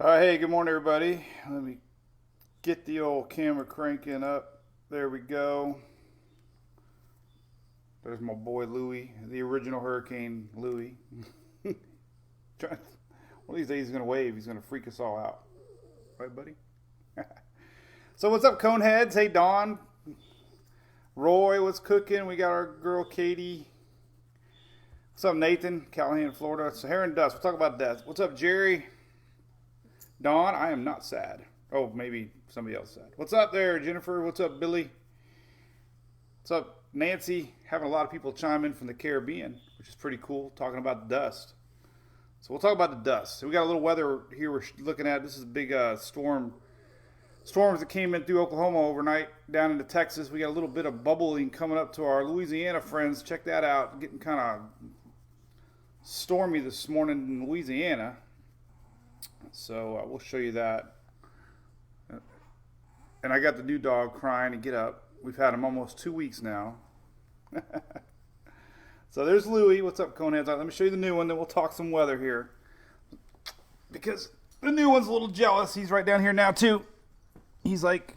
Hey, good morning, everybody. Let me get the old camera cranking up. There we go. There's my boy Louie, the original Hurricane Louie. One of these days he's going to wave. He's going to freak us all out. Right, buddy? So what's up, Coneheads? Hey, Dawn. Roy, what's cooking? We got our girl Katie. What's up, Nathan? Callahan, Florida. Saharan Dust. We'll talk about death. What's up, Jerry? Dawn, I am not sad. Oh, maybe somebody else sad. What's up there, Jennifer? What's up, Billy? What's up, Nancy? Having a lot of people chime in from the Caribbean, which is pretty cool, talking about the dust. So we'll talk about the dust. So we got a little weather here we're looking at. This is a big storms that came in through Oklahoma overnight down into Texas. We got a little bit of bubbling coming up to our Louisiana friends. Check that out. Getting kind of stormy this morning in Louisiana. So we'll show you that. And I got the new dog crying to get up. We've had him almost 2 weeks now. So there's Louie. What's up, Coneheads? Let me show you the new one, then we'll talk some weather here. Because the new one's a little jealous. He's right down here now, too. He's like,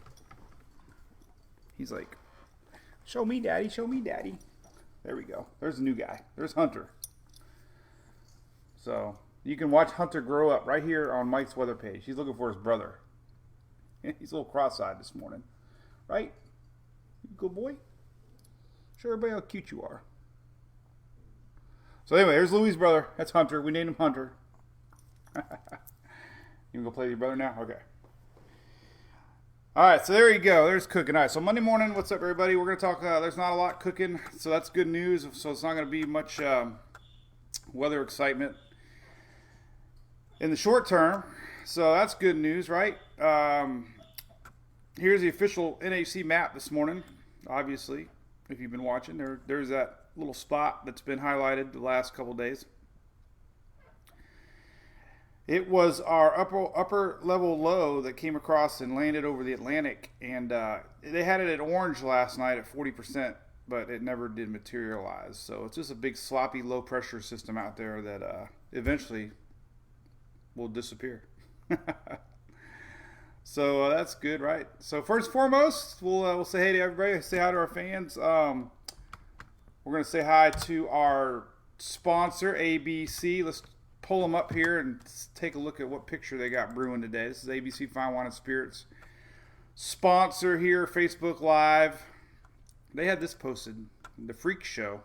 show me, Daddy, show me, Daddy. There we go. There's the new guy. There's Hunter. So you can watch Hunter grow up right here on Mike's weather page. He's looking for his brother. He's a little cross-eyed this morning. Right? Good boy? Show everybody how cute you are. So anyway, there's Louie's brother. That's Hunter. We named him Hunter. You can go play with your brother now? Okay. All right, so there you go. There's cooking. All right, so Monday morning, what's up, everybody? We're going to talk, there's not a lot cooking, so that's good news. So it's not going to be much weather excitement in the short term. So that's good news, right? Here's the official NHC map this morning. Obviously, if you've been watching, there's that little spot that's been highlighted the last couple days. It was our upper level low that came across and landed over the Atlantic, and they had it at orange last night at 40%, but it never did materialize. So it's just a big sloppy low pressure system out there that eventually will disappear. So that's good, right? So first and foremost, we'll say hey to everybody. Say hi to our fans. We're going to say hi to our sponsor, ABC. Let's pull them up here and take a look at what picture they got brewing today. This is ABC Fine Wine and Spirits sponsor here, Facebook Live. They had this posted, the Freak Show.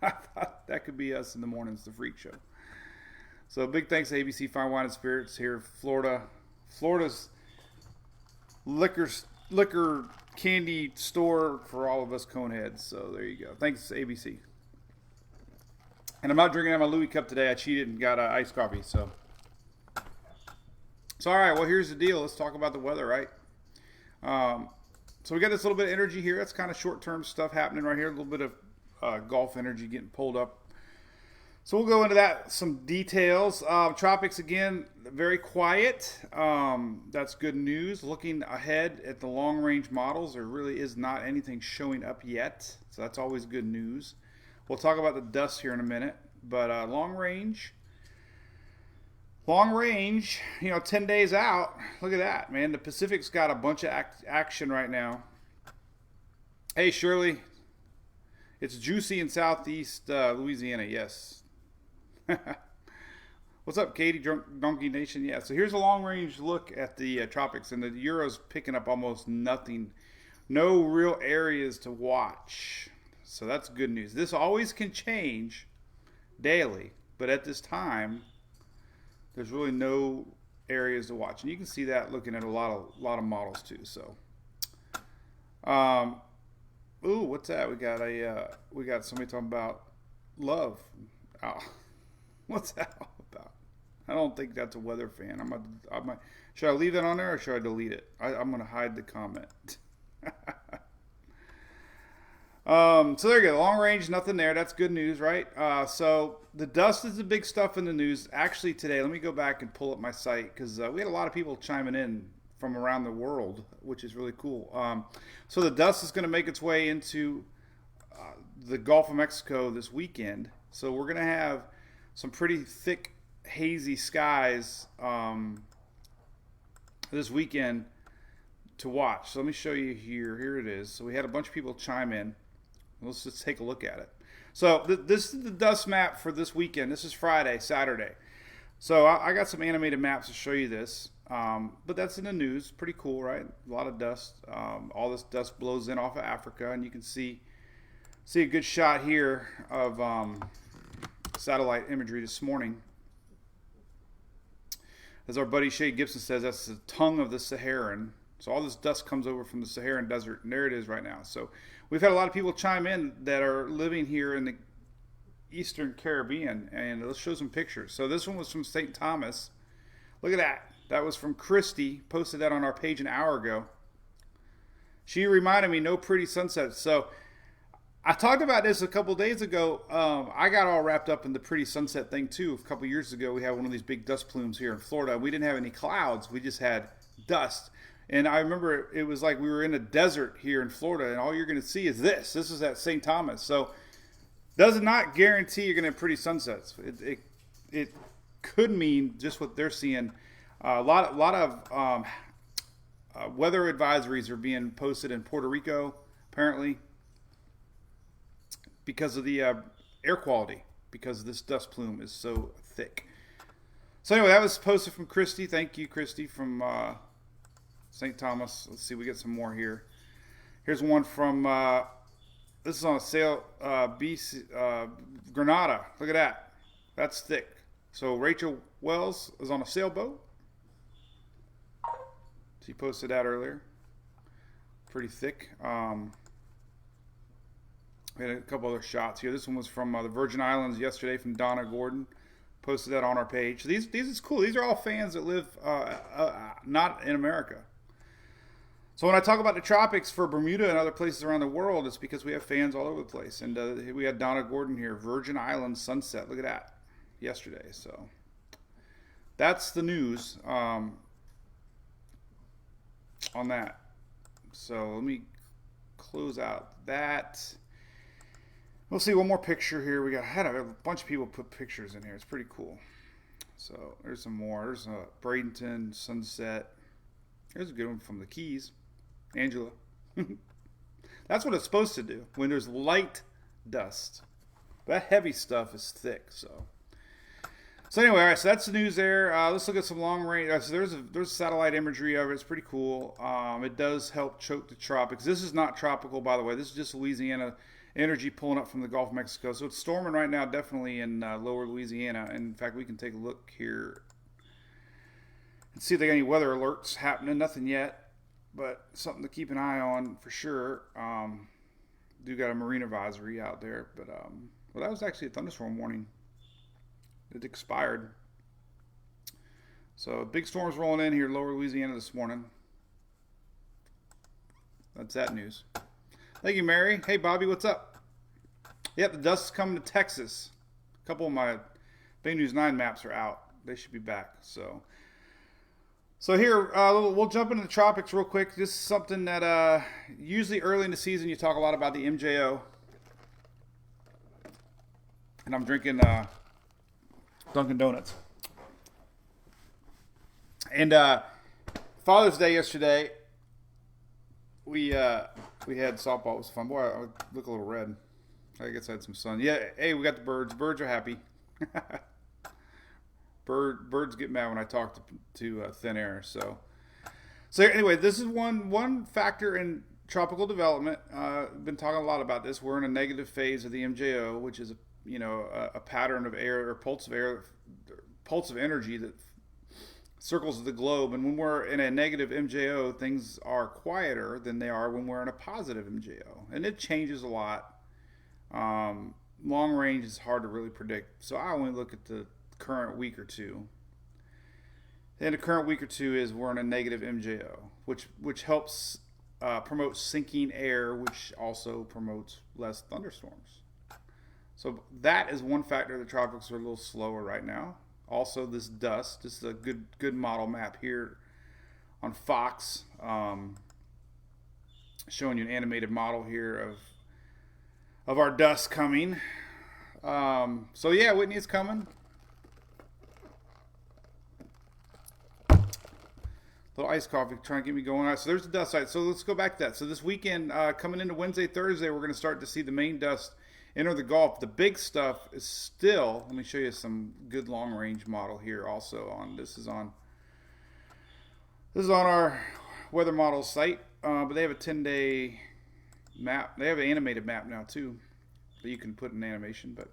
I thought that could be us in the mornings, the Freak Show. So big thanks to ABC Fine Wine and Spirits here in Florida. Florida's liquor candy store for all of us Coneheads. So there you go. Thanks, ABC. And I'm not drinking out of my Louis cup today. I cheated and got iced coffee. So all right. Well, here's the deal. Let's talk about the weather, right? So we got this little bit of energy here. That's kind of short-term stuff happening right here. A little bit of Gulf energy getting pulled up. So we'll go into that, some details. Tropics, again, very quiet. That's good news. Looking ahead at the long-range models, there really is not anything showing up yet. So that's always good news. We'll talk about the dust here in a minute. But long range, 10 days out. Look at that, man. The Pacific's got a bunch of action right now. Hey, Shirley. It's juicy in southeast Louisiana, yes. What's up, Katie, Donkey Nation? Yeah, so here's a long-range look at the tropics, and the Euro's picking up almost nothing. No real areas to watch. So that's good news. This always can change daily, but at this time, there's really no areas to watch. And you can see that looking at a lot of models too. So, ooh, what's that? We got somebody talking about love. Oh. What's that all about? I don't think that's a weather fan. Should I leave that on there or should I delete it? I'm going to hide the comment. So there you go. Long range, nothing there. That's good news, right? So the dust is the big stuff in the news. Actually, today, let me go back and pull up my site because we had a lot of people chiming in from around the world, which is really cool. So the dust is going to make its way into the Gulf of Mexico this weekend. So we're going to have some pretty thick, hazy skies this weekend to watch. So let me show you here. Here it is. So we had a bunch of people chime in. Let's just take a look at it. So this is the dust map for this weekend. This is Friday, Saturday. So I got some animated maps to show you this. But that's in the news. Pretty cool, right? A lot of dust. All this dust blows in off of Africa, and you can see a good shot here of satellite imagery this morning. As our buddy Shay Gibson says, that's the tongue of the Saharan. So all this dust comes over from the Saharan desert, and there it is right now. So we've had a lot of people chime in that are living here in the Eastern Caribbean, and let's show some pictures. So this one was from St. Thomas. Look at that. That was from Christy. Posted that on our page an hour ago. She reminded me, no pretty sunsets. So I talked about this a couple days ago. I got all wrapped up in the pretty sunset thing too. A couple years ago, we had one of these big dust plumes here in Florida. We didn't have any clouds. We just had dust. And I remember it was like we were in a desert here in Florida, and all you're going to see is this. This is at St. Thomas. So does not guarantee you're going to have pretty sunsets. It could mean just what they're seeing. A lot of weather advisories are being posted in Puerto Rico, apparently, because of the air quality, because this dust plume is so thick. So anyway, that was posted from Christy. Thank you, Christy, from St. Thomas. Let's see, we get some more here. Here's one from, this is on a sail, BC, Grenada. Look at that. That's thick. So Rachel Wells is on a sailboat. She posted that earlier. Pretty thick. We had a couple other shots here. This one was from the Virgin Islands yesterday from Donna Gordon. Posted that on our page. These is cool. These are all fans that live not in America. So when I talk about the tropics for Bermuda and other places around the world, it's because we have fans all over the place. And we had Donna Gordon here, Virgin Islands sunset. Look at that, yesterday. So that's the news on that. So let me close out that. We'll see one more picture here. I had a bunch of people put pictures in here. It's pretty cool. So there's some more. There's a Bradenton sunset. Here's a good one from the Keys. Angela. That's what it's supposed to do when there's light dust. That heavy stuff is thick. So anyway, all right. So that's the news there. Let's look at some long range. So there's satellite imagery of it. It's pretty cool. It does help choke the tropics. This is not tropical, by the way. This is just Louisiana energy pulling up from the Gulf of Mexico. So it's storming right now, definitely in lower Louisiana. And in fact, we can take a look here and see if they got any weather alerts happening. Nothing yet, but something to keep an eye on for sure. Do got a marine advisory out there, but well, that was actually a thunderstorm warning. It expired. So big storms rolling in here, lower Louisiana this morning. That's that news. Thank you, Mary. Hey, Bobby, what's up? Yep, the dust is coming to Texas. A couple of my Big News 9 maps are out. They should be back. So here, we'll jump into the tropics real quick. This is something that usually early in the season you talk a lot about the MJO. And I'm drinking Dunkin' Donuts. And Father's Day yesterday, we had softball. It was fun. Boy, I look a little red. I guess I had some sun. Yeah, hey, we got the birds. Birds are happy. Birds get mad when I talk to thin air. So anyway, this is one factor in tropical development. I've been talking a lot about this. We're in a negative phase of the MJO, which is a pattern of air or pulse of energy that circles the globe. And when we're in a negative MJO, things are quieter than they are when we're in a positive MJO, and it changes a lot. Long range is hard to really predict, so I only look at the current week or two. And the current week or two is we're in a negative MJO, which helps promote sinking air, which also promotes less thunderstorms. So that is one factor. The tropics are a little slower right now. Also, this dust. This is a good model map here on Fox, showing you an animated model here of our dust coming. So yeah, Whitney is coming. Little iced coffee trying to get me going. All right, so there's the dust site. So let's go back to that. So this weekend, coming into Wednesday, Thursday, we're going to start to see the main dust enter the Gulf. The big stuff is still, let me show you some good long range model here also on, this is on our weather model site, but they have a 10-day map. They have an animated map now too, that you can put in animation, but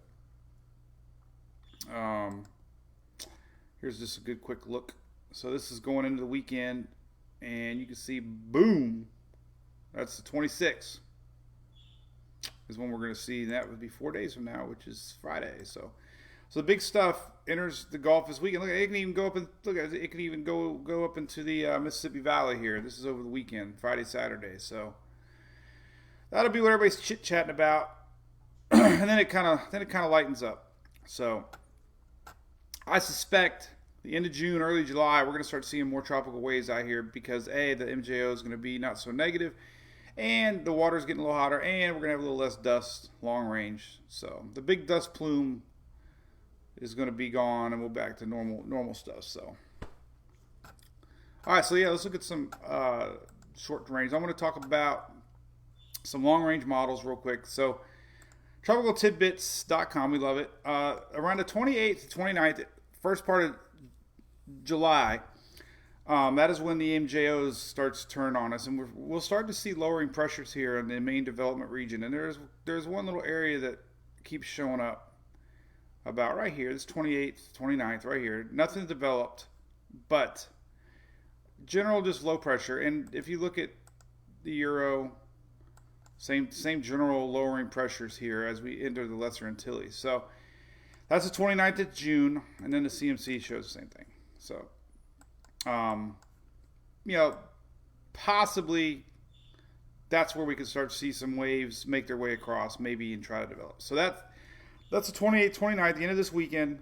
here's just a good quick look. So this is going into the weekend, and you can see, boom, that's the 26th is when we're going to see. That would be 4 days from now, which is Friday. So the big stuff enters the Gulf this weekend. Look, it can even go up and it can even go up into the Mississippi Valley here. This is over the weekend, Friday, Saturday. So that'll be what everybody's chit chatting about, and then it kind of lightens up. So I suspect the end of June, early July, we're going to start seeing more tropical waves out here because the MJO is going to be not so negative, and the water's getting a little hotter, and we're going to have a little less dust long range. So the big dust plume is going to be gone, and we're back to normal stuff. So all right, so yeah, let's look at some short range. I'm going to talk about some long range models real quick. So tropicaltidbits.com, we love it. Around the 28th to 29th, first part of July, that is when the MJOs starts to turn on us, and we'll start to see lowering pressures here in the main development region. And there's one little area that keeps showing up about right here, this 28th, 29th, right here. Nothing developed, but general just low pressure. And if you look at the Euro, same general lowering pressures here as we enter the Lesser Antilles. So that's the 29th of June, and then the CMC shows the same thing. So, possibly that's where we can start to see some waves make their way across, maybe, and try to develop. So that's the 28th, 29th, the end of this weekend.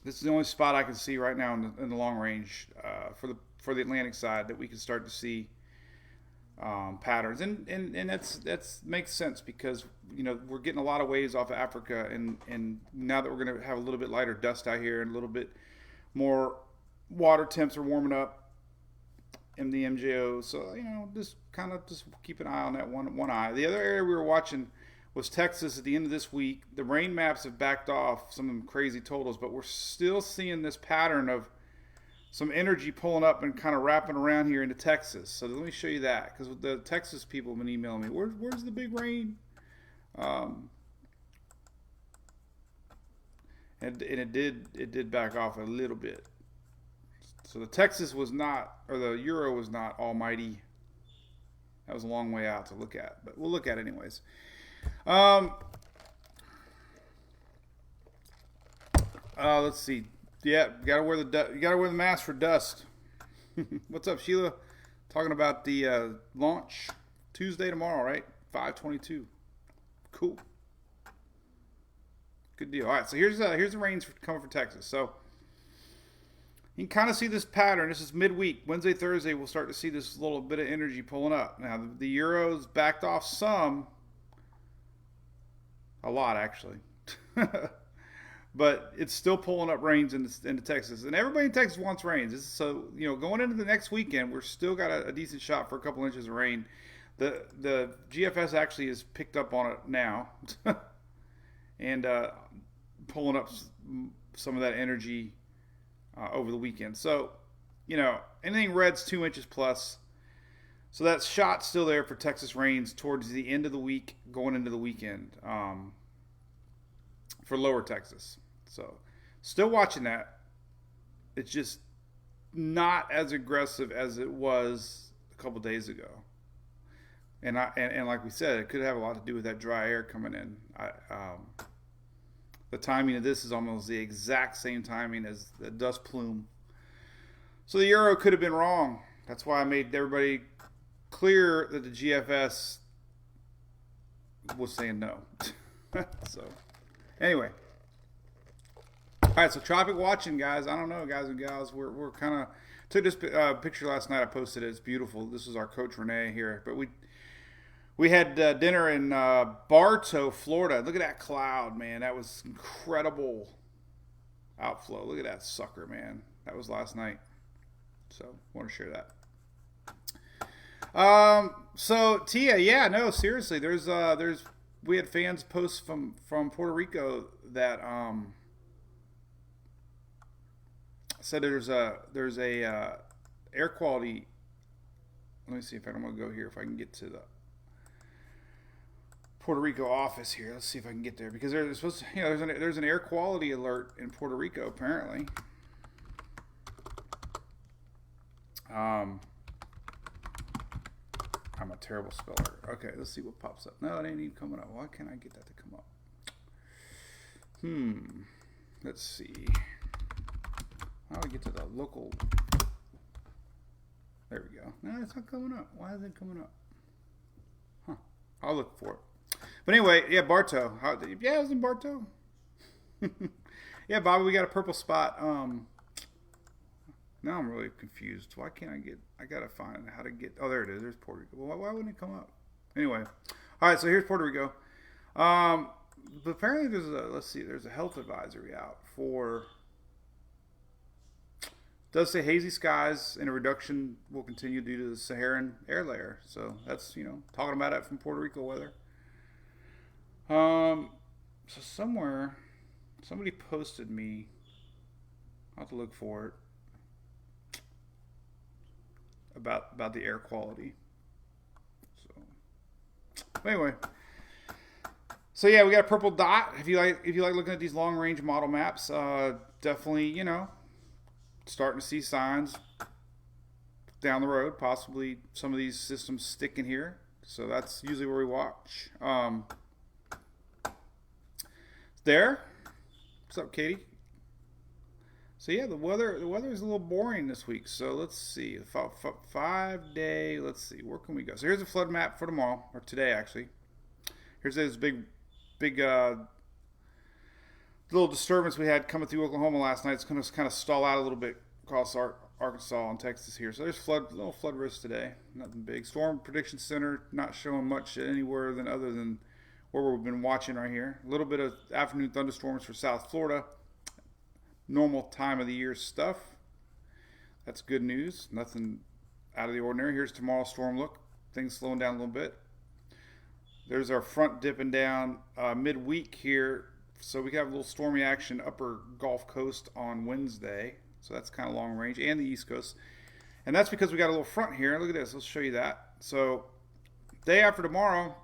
This is the only spot I can see right now in the long range for the Atlantic side that we can start to see patterns, and that's makes sense because we're getting a lot of waves off of Africa, and now that we're going to have a little bit lighter dust out here and a little bit more water temps are warming up in the MJO. So just keep an eye on that one eye. The other area we were watching was Texas at the end of this week. The rain maps have backed off some of them crazy totals, but we're still seeing this pattern of some energy pulling up and kind of wrapping around here into Texas. So let me show you that, because the Texas people have been emailing me, where's the big rain? And it did back off a little bit. So the Texas was not, or the Euro was not almighty. That was a long way out to look at, but we'll look at it anyways. Let's see. Yeah, you gotta wear the mask for dust. What's up, Sheila? Talking about the launch Tuesday tomorrow, right? 5/22. Cool. Good deal. All right, so here's the rains coming for Texas. So you can kind of see this pattern. This is midweek. Wednesday, Thursday, we'll start to see this little bit of energy pulling up. Now, the Euro's backed off some. A lot, actually. But it's still pulling up rains into Texas. And everybody in Texas wants rains. So, going into the next weekend, we're still got a decent shot for a couple inches of rain. The GFS actually has picked up on it now. And pulling up some of that energy over the weekend. So, anything red's 2 inches plus. So that shot's still there for Texas rains towards the end of the week, going into the weekend for lower Texas. So still watching that. It's just not as aggressive as it was a couple days ago. And like we said, it could have a lot to do with that dry air coming in. The timing of this is almost the exact same timing as the dust plume. So the Euro could have been wrong. That's why I made everybody clear that the GFS was saying no. So anyway. All right, so tropic watching, guys. I don't know, guys and gals. We're kind of took this picture last night. I posted it. It's beautiful. This is our coach Renee here. But we had dinner in Bartow, Florida. Look at that cloud, man. That was incredible outflow. Look at that sucker, man. That was last night. So I want to share that. So Tia, yeah, no, seriously, we had fans post from Puerto Rico that said there's a air quality. Let me see if I'm gonna go here if I can get to the Puerto Rico office here. Let's see if I can get there because there's supposed to, there's an air quality alert in Puerto Rico apparently. I'm a terrible speller. Okay, let's see what pops up. No, it ain't even coming up. Why can't I get that to come up? Let's see. How do I get to the local? There we go. No, it's not coming up. Why is it coming up? Huh. I'll look for it. But anyway, yeah, Bartow. Yeah, I was in Bartow. Yeah, Bobby, we got a purple spot. Now I'm really confused. Why can't I gotta find how to get, oh, there it is. There's Puerto Rico. Well, why wouldn't it come up? Anyway. All right, so here's Puerto Rico. But apparently there's a health advisory out for, does say hazy skies and a reduction will continue due to the Saharan air layer. So that's, talking about it from Puerto Rico weather. So somewhere, somebody posted me, I'll have to look for it, about the air quality. So anyway, so yeah, we got a purple dot. If you like looking at these long range model maps, definitely starting to see signs down the road. Possibly some of these systems sticking here. So that's usually where we watch. There. What's up, Katie? So yeah, the weather is a little boring this week. So let's see, 5 day. Let's see, where can we go? So here's a flood map for tomorrow or today actually. Here's this big little disturbance we had coming through Oklahoma last night. It's going to kind of stall out a little bit across Arkansas and Texas here. So there's little flood risk today. Nothing big. Storm Prediction Center not showing much anywhere other than where we've been watching right here. A little bit of afternoon thunderstorms for South Florida. Normal time of the year stuff. That's good news. Nothing out of the ordinary. Here's tomorrow's storm look. Things slowing down a little bit. There's our front dipping down midweek here. So we have a little stormy action upper Gulf Coast on Wednesday. So that's kind of long range, and the East Coast. And that's because we got a little front here. Look at this. Let's show you that. So day after tomorrow,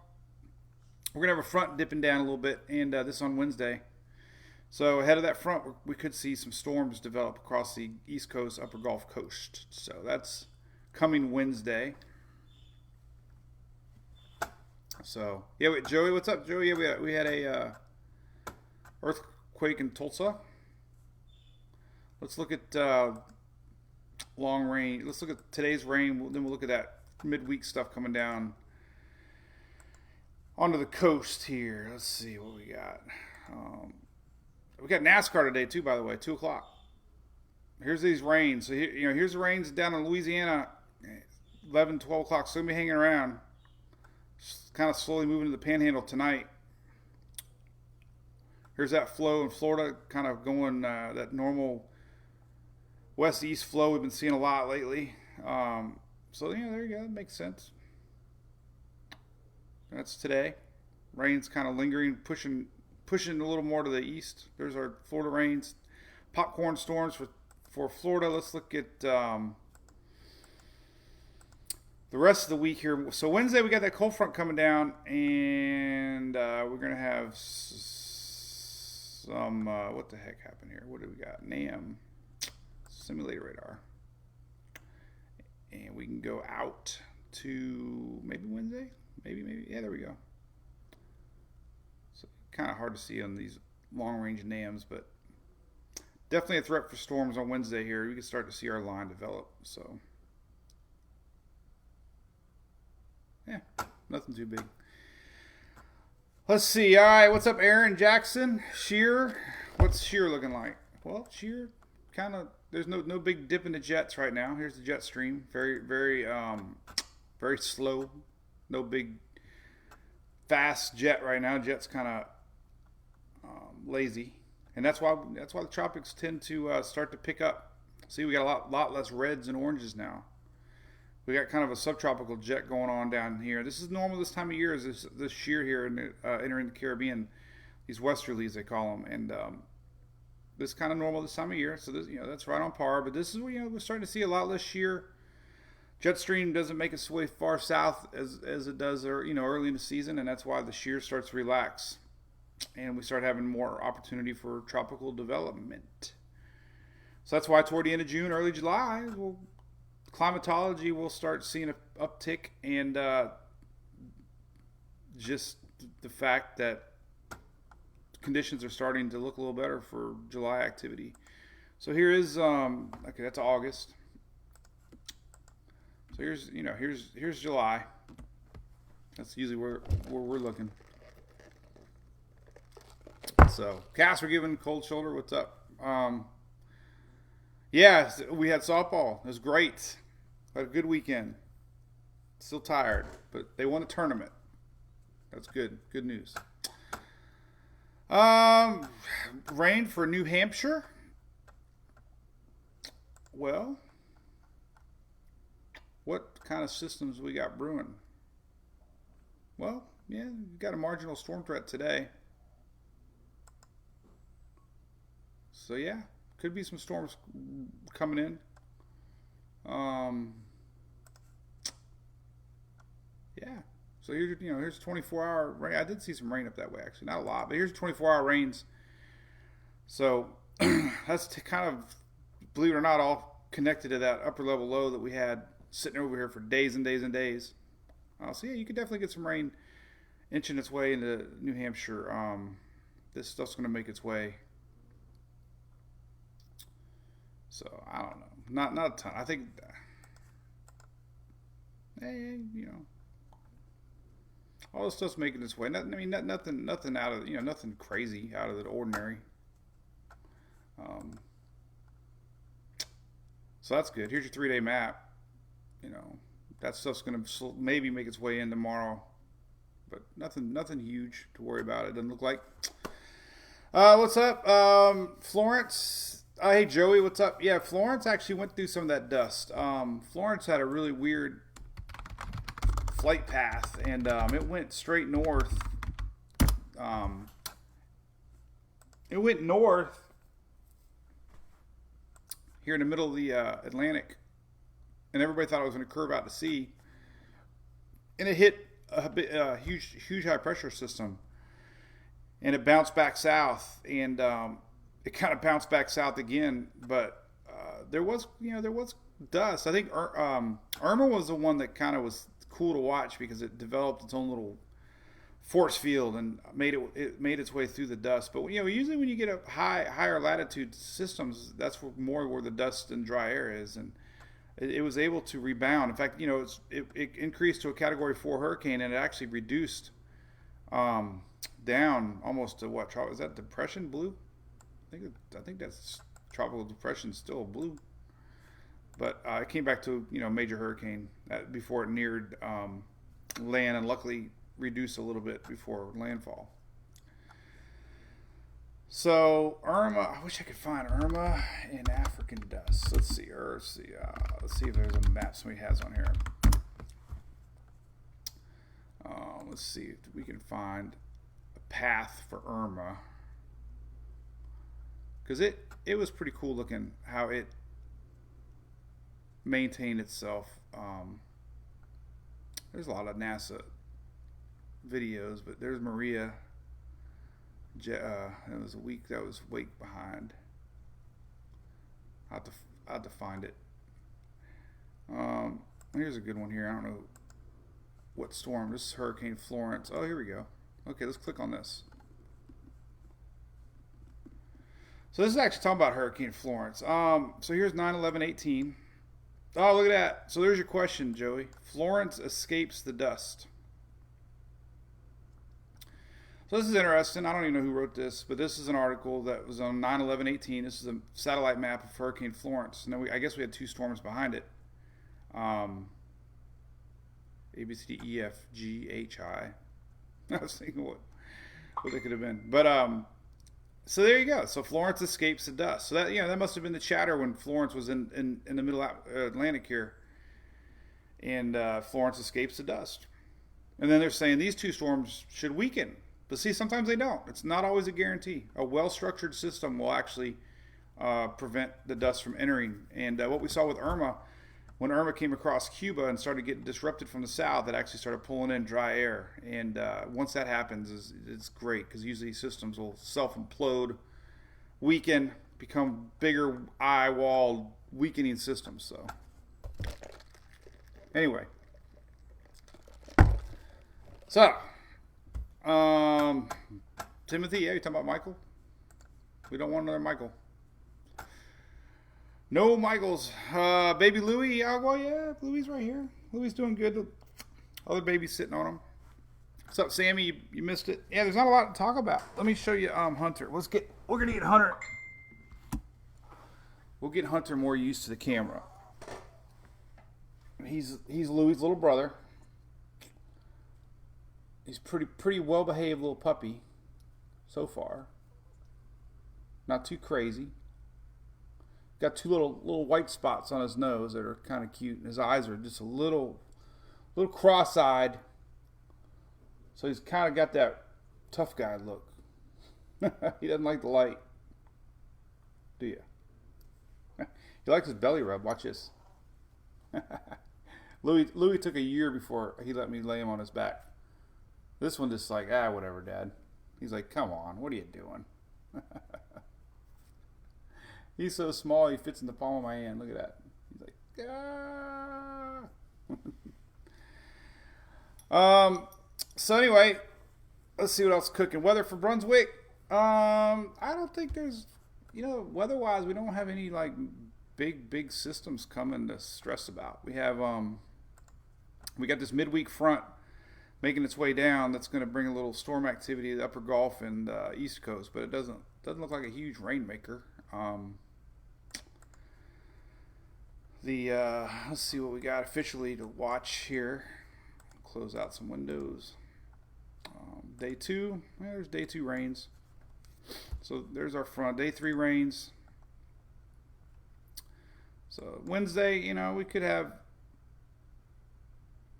we're going to have a front dipping down a little bit, and this on Wednesday. So ahead of that front, we could see some storms develop across the East Coast, upper Gulf Coast. So that's coming Wednesday. So yeah, Joey, what's up, Joey? Yeah, we had a earthquake in Tulsa. Let's look at long range. Let's look at today's rain. Then we'll look at that midweek stuff coming down onto the coast here. Let's see what we got. We got NASCAR today too, by the way, 2:00. Here's these rains. So here's the rains down in Louisiana, 11, 12 o'clock. So gonna be hanging around, just kind of slowly moving to the Panhandle tonight. Here's that flow in Florida, kind of going that normal west-east flow we've been seeing a lot lately. So there you go. That makes sense. That's today. Rain's kind of lingering, pushing a little more to the east. There's our Florida rains. Popcorn storms for Florida. Let's look at the rest of the week here. So Wednesday we got that cold front coming down, and we're going to have some, what the heck happened here? What do we got? NAM, simulator radar. And we can go out to maybe Wednesday? Maybe. Yeah, there we go. So kind of hard to see on these long-range NAMs, but definitely a threat for storms on Wednesday here. We can start to see our line develop. So, yeah, nothing too big. Let's see. All right, what's up, Aaron Jackson? Shear. What's Shear looking like? Well, Shear kind of, there's no big dip in the jets right now. Here's the jet stream. Very, very, very slow. No big fast jet right now. Jet's kind of lazy, and that's why the tropics tend to start to pick up See, we got a lot less reds and oranges now. We got kind of a subtropical jet going on down here. This is normal this time of year. Is this shear here entering the Caribbean, these westerlies they call them, and this is kind of normal this time of year. So this, that's right on par. But this is we're starting to see a lot less shear. Jet stream doesn't make its way far south as it does, early in the season, and that's why the shear starts to relax, and we start having more opportunity for tropical development. So that's why toward the end of June, early July, climatology will start seeing an uptick, and just the fact that conditions are starting to look a little better for July activity. So here is okay, that's August. So here's July. That's usually where we're looking. So Cass, we're giving cold shoulder. What's up? Yeah, we had softball. It was great. Had a good weekend. Still tired, but they won a tournament. That's good. Good news. Rain for New Hampshire. Well, what kind of systems we got brewing? Well, yeah, we got a marginal storm threat today. So yeah, could be some storms coming in. Yeah. So here's 24-hour rain. I did see some rain up that way, actually. Not a lot, but here's 24-hour rains. So that's kind of, believe it or not, all connected to that upper level low that we had sitting over here for days and days and days. So yeah, you could definitely get some rain inching its way into New Hampshire. This stuff's going to make its way. So I don't know, not a ton. I think, all this stuff's making its way. Nothing out of nothing crazy out of the ordinary. So that's good. Here's your 3-day map. That stuff's gonna maybe make its way in tomorrow, but nothing huge to worry about. It doesn't look like. What's up, Florence? Hey Joey, what's up? Yeah, Florence actually went through some of that dust. Florence had a really weird flight path, and it went straight north. It went north here in the middle of the Atlantic, and everybody thought it was going to curve out to sea, and it hit a huge high pressure system, and it bounced back south, and it kind of bounced back south again, but there was dust. I think Irma was the one that kind of was cool to watch because it developed its own little force field and made its way through the dust. But usually when you get a higher latitude systems, that's more where the dust and dry air is, and it was able to rebound. In fact, it increased to a Category 4 hurricane, and it actually reduced down almost to what? Is that depression blue? I think that's tropical depression still blue, but it came back to major hurricane before it neared land, and luckily reduced a little bit before landfall. So Irma, I wish I could find Irma in African dust. Let's see if there's a map somebody has on here. Let's see if we can find a path for Irma. Because it was pretty cool looking how it maintained itself. There's a lot of NASA videos, but there's Maria. It was a week that was way behind. I have to find it. Here's a good one here. I don't know what storm. This is Hurricane Florence. Oh, here we go. Okay, let's click on this. So this is actually talking about Hurricane Florence. So here's 9/11/18. Oh, look at that. So there's your question, Joey. Florence escapes the dust. So this is interesting. I don't even know who wrote this, but this is an article that was on 9/11/18. This is a satellite map of Hurricane Florence. And then I guess we had two storms behind it. A, B, C, D, E, F, G, H, I. I was thinking what they could have been. But So there you go. So Florence escapes the dust. So that that must have been the chatter when Florence was in the middle Atlantic here, and Florence escapes the dust. And then they're saying these two storms should weaken, but see, sometimes they don't. It's not always a guarantee. A well-structured system will actually prevent the dust from entering. And what we saw with Irma, when Irma came across Cuba and started getting disrupted from the south, it actually started pulling in dry air. And once that happens, it's great because usually systems will self-implode, weaken, become bigger eye-walled, weakening systems. So anyway. So, Timothy, yeah, you talking about Michael? We don't want another Michael. No Michaels. Baby Louie, well, yeah, Louie's right here. Louie's doing good. The other baby's sitting on him. What's up, Sammy? You missed it. Yeah, there's not a lot to talk about. Let me show you Hunter. We're gonna get Hunter. We'll get Hunter more used to the camera. He's Louie's little brother. He's pretty well behaved little puppy so far. Not too crazy. Got two little white spots on his nose that are kind of cute, and his eyes are just a little cross-eyed. So he's kind of got that tough guy look. He doesn't like the light, do you? He likes his belly rub. Watch this. Louis took a year before he let me lay him on his back. This one just like, whatever, Dad. He's like, come on, what are you doing? He's so small, he fits in the palm of my hand. Look at that. He's like, So anyway, let's see what else is cooking. Weather for Brunswick. I don't think there's, weather-wise, we don't have any like big systems coming to stress about. We have, we got this midweek front making its way down. That's going to bring a little storm activity to the upper Gulf and East Coast, but it doesn't look like a huge rainmaker. Let's see what we got officially to watch here. Close out some windows. Day 2, there's day 2 rains. So there's our front. Day 3 rains. So Wednesday, we could have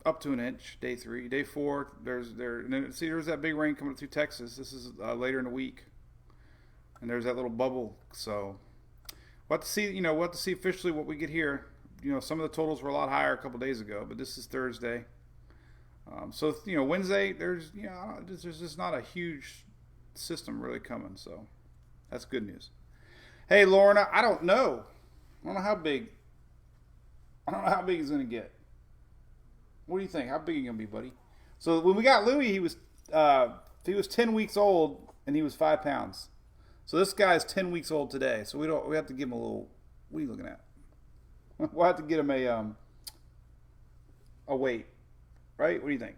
up to an inch. Day 3, day 4, there's that big rain coming through Texas. This is later in the week, and there's that little bubble. So we'll have to see. We'll have to see officially what we get here. Some of the totals were a lot higher a couple days ago, but this is Thursday. So Wednesday, there's just not a huge system really coming. So that's good news. Hey, Lorna, I don't know how big. I don't know how big he's gonna get. What do you think? How big are you gonna be, buddy? So when we got Louis, he was 10 weeks old and he was 5 pounds. So this guy's 10 weeks old today. So we have to give him a little. What are you looking at? We'll have to get him a weight, right? What do you think?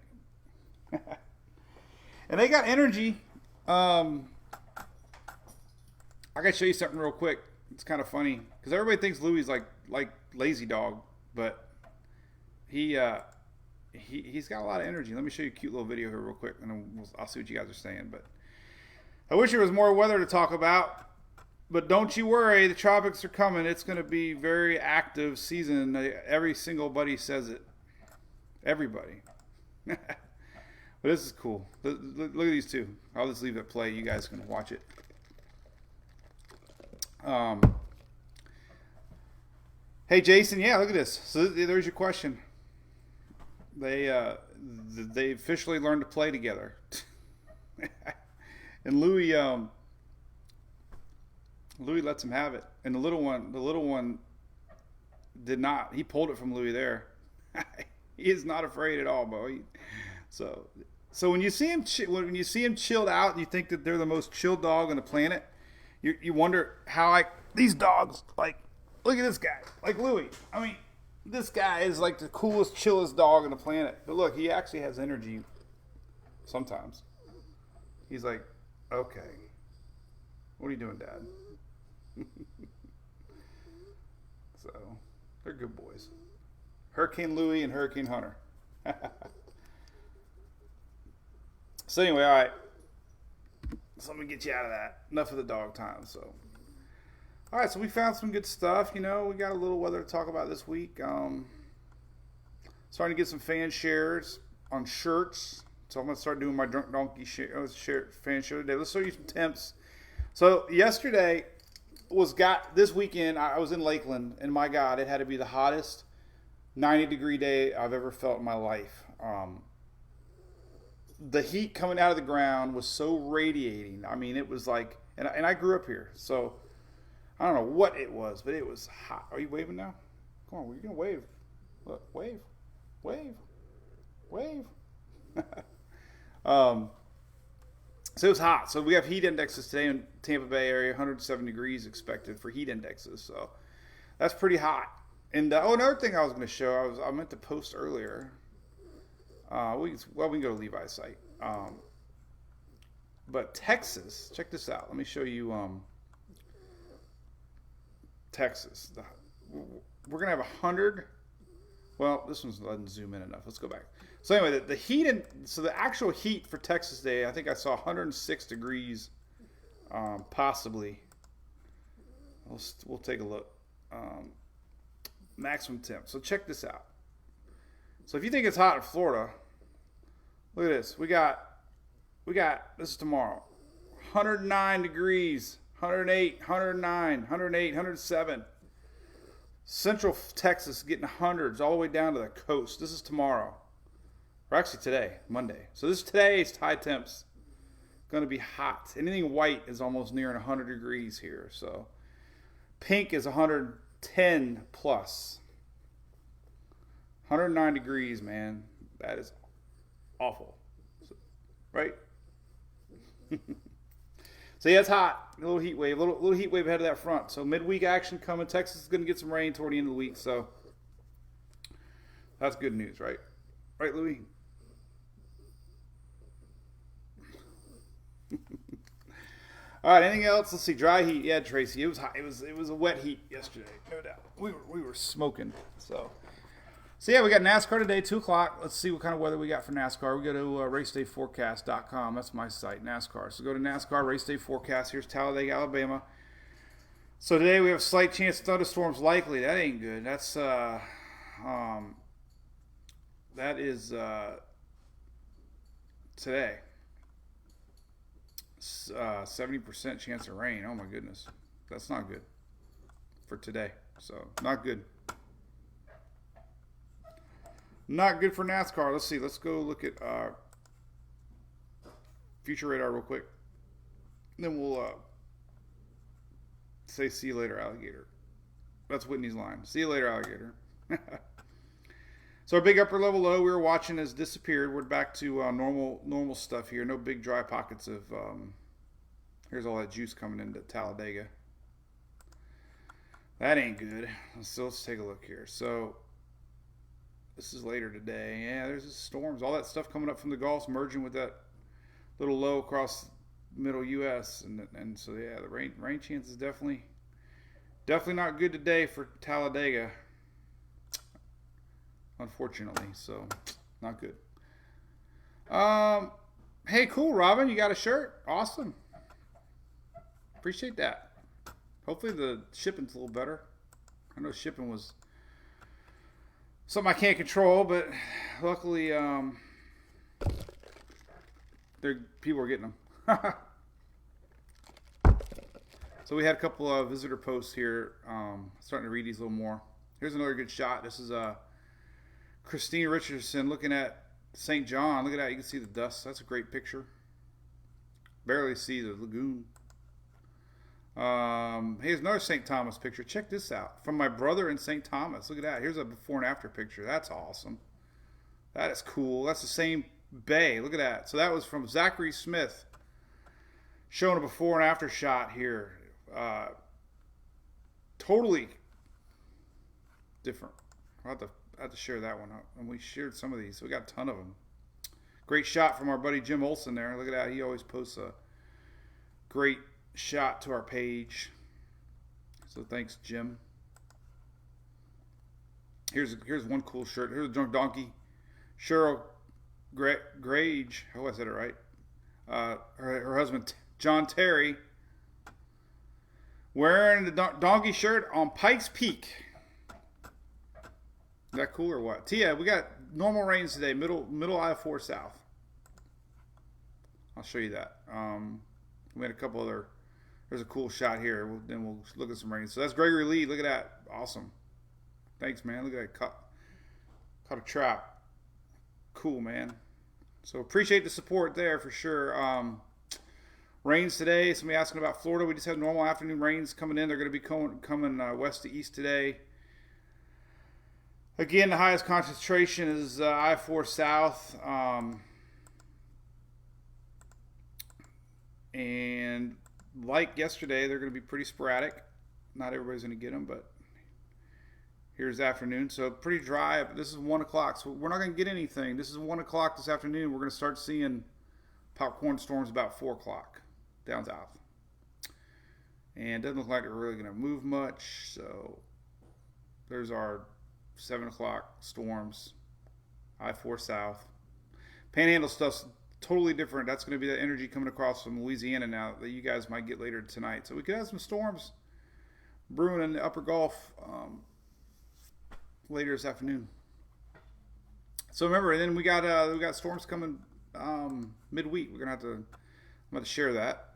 And they got energy. I gotta show you something real quick. It's kind of funny because everybody thinks Louis is like lazy dog, but he's got a lot of energy. Let me show you a cute little video here real quick, and then I'll see what you guys are saying. But I wish there was more weather to talk about. But don't you worry, the tropics are coming. It's going to be very active season. Every single buddy says it. Everybody. But this is cool. Look at these two. I'll just leave it play. You guys can watch it. Hey, Jason. Yeah, look at this. So there's your question. They officially learned to play together. And Louis lets him have it, and the little one did not. He pulled it from Louis there. He is not afraid at all, boy. So when you see him chilled out, and you think that they're the most chilled dog on the planet, you wonder how these dogs like. Look at this guy, like Louis. I mean, this guy is like the coolest, chillest dog on the planet. But look, he actually has energy. Sometimes he's like, okay, what are you doing, Dad? So they're good boys. Hurricane Louie and Hurricane Hunter. So anyway, all right. So let me get you out of that. Enough of the dog time. So, all right. So we found some good stuff. You know, we got a little weather to talk about this week. Starting to get some fan shares on shirts. So I'm gonna start doing my Drunk Donkey fan share today. Let's show you some temps. So yesterday this weekend. I was in Lakeland, and my God, it had to be the hottest 90-degree day I've ever felt in my life. The heat coming out of the ground was so radiating. I mean, it was like, and I grew up here, so I don't know what it was, but it was hot. Are you waving now? Come on, we're gonna wave. Look, wave, wave, wave. So it was hot. So we have heat indexes today in Tampa Bay area, 107 degrees expected for heat indexes. So that's pretty hot. And another thing I was going to show, I meant to post earlier. We can go to Levi's site. But Texas, check this out. Let me show you Texas. We're going to have 100. Well, this one's doesn't zoom in enough. Let's go back. So anyway, the heat so the actual heat for Texas Day, I think I saw 106 degrees, possibly. We'll take a look. Maximum temp. So check this out. So if you think it's hot in Florida, look at this. We got this is tomorrow. 109 degrees, 108, 109, 108, 107. Central Texas getting hundreds all the way down to the coast. This is tomorrow. Or actually today, Monday. So this today's high temps. Going to be hot. Anything white is almost near 100 degrees here. So pink is 110 plus. 109 degrees, man. That is awful. Right? So yeah, it's hot. A little heat wave. Little heat wave ahead of that front. So midweek action coming. Texas is going to get some rain toward the end of the week. So that's good news, right? Right, Louis? All right, anything else? Let's see. Dry heat. Yeah, Tracy. It was hot. It was a wet heat yesterday. No doubt. We were smoking. So yeah, we got NASCAR today, 2 o'clock. Let's see what kind of weather we got for NASCAR. We go to racedayforecast.com. That's my site, NASCAR. So go to NASCAR Race Day Forecast. Here's Talladega, Alabama. So today we have a slight chance of thunderstorms likely. That ain't good. That's that is today. 70% chance of rain. Oh my goodness. That's not good for today. So not good. Not good for NASCAR. Let's see. Let's go look at future radar real quick. Then we'll say see you later, alligator. That's Whitney's line. See you later, alligator. So our big upper level low we were watching has disappeared. We're back to normal stuff here. No big dry pockets of. Here's all that juice coming into Talladega. That ain't good. So let's take a look here. So this is later today. Yeah, there's the storms. All that stuff coming up from the Gulf merging with that little low across middle U.S. And so yeah, the rain chance is definitely not good today for Talladega. Unfortunately, so not good. Hey, cool, Robin, you got a shirt? Awesome. Appreciate that. Hopefully the shipping's a little better. I know shipping was something I can't control, but luckily, people are getting them. So we had a couple of visitor posts here. Starting to read these a little more. Here's another good shot. This is Christina Richardson looking at St. John. Look at that. You can see the dust. That's a great picture. Barely see the lagoon. Here's another St. Thomas picture. Check this out. From my brother in St. Thomas. Look at that. Here's a before and after picture. That's awesome. That is cool. That's the same bay. Look at that. So that was from Zachary Smith. Showing a before and after shot here. Totally different. I'll have to share that one up. And we shared some of these. So we got a ton of them. Great shot from our buddy Jim Olson there. Look at that. He always posts a great shot to our page. So thanks, Jim. Here's one cool shirt. Here's a drunk donkey. Cheryl Grage. Oh, I said it right. Her husband John Terry wearing the donkey shirt on Pikes Peak. Is that cool or what? Tia, we got normal rains today, middle I-4 south. I'll show you that. We had a couple other. There's a cool shot here. Then we'll look at some rain. So that's Gregory Lee. Look at that. Awesome. Thanks, man. Look at that. Caught a trap. Cool, man. So appreciate the support there for sure. Rains today. Somebody asking about Florida. We just had normal afternoon rains coming in. They're going to be coming west to east today. Again, the highest concentration is I-4 south. And like yesterday, they're going to be pretty sporadic. Not everybody's going to get them, but here's afternoon. So pretty dry. This is 1 o'clock, so we're not going to get anything. This is 1 o'clock this afternoon. We're going to start seeing popcorn storms about 4 o'clock down south. And it doesn't look like they're really going to move much. So there's our 7 o'clock storms, I-4 south. Panhandle stuff's totally different. That's going to be the energy coming across from Louisiana now that you guys might get later tonight. So we could have some storms brewing in the upper Gulf later this afternoon. So remember, and then we got storms coming midweek. I'm going to share that.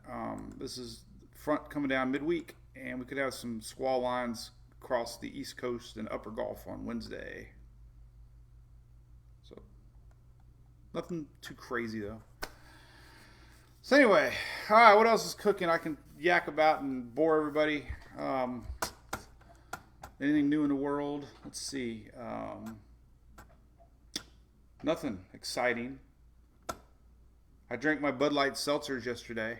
This is front coming down midweek, and we could have some squall lines across the East Coast and upper Gulf on Wednesday. So nothing too crazy though. So anyway, all right, what else is cooking I can yak about and bore everybody? Anything new in the world? Let's see. Nothing exciting. I drank my Bud Light seltzers yesterday.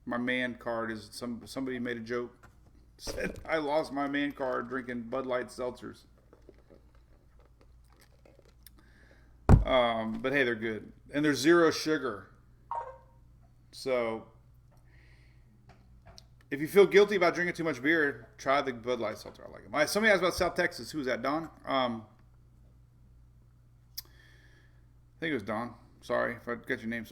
My man card is somebody made a joke. Said I lost my man card drinking Bud Light seltzers. But hey, they're good. And they're 0 sugar. So if you feel guilty about drinking too much beer, try the Bud Light seltzer. I like them. Somebody asked about South Texas. Who was that, Don? I think it was Don. Sorry if I got your name.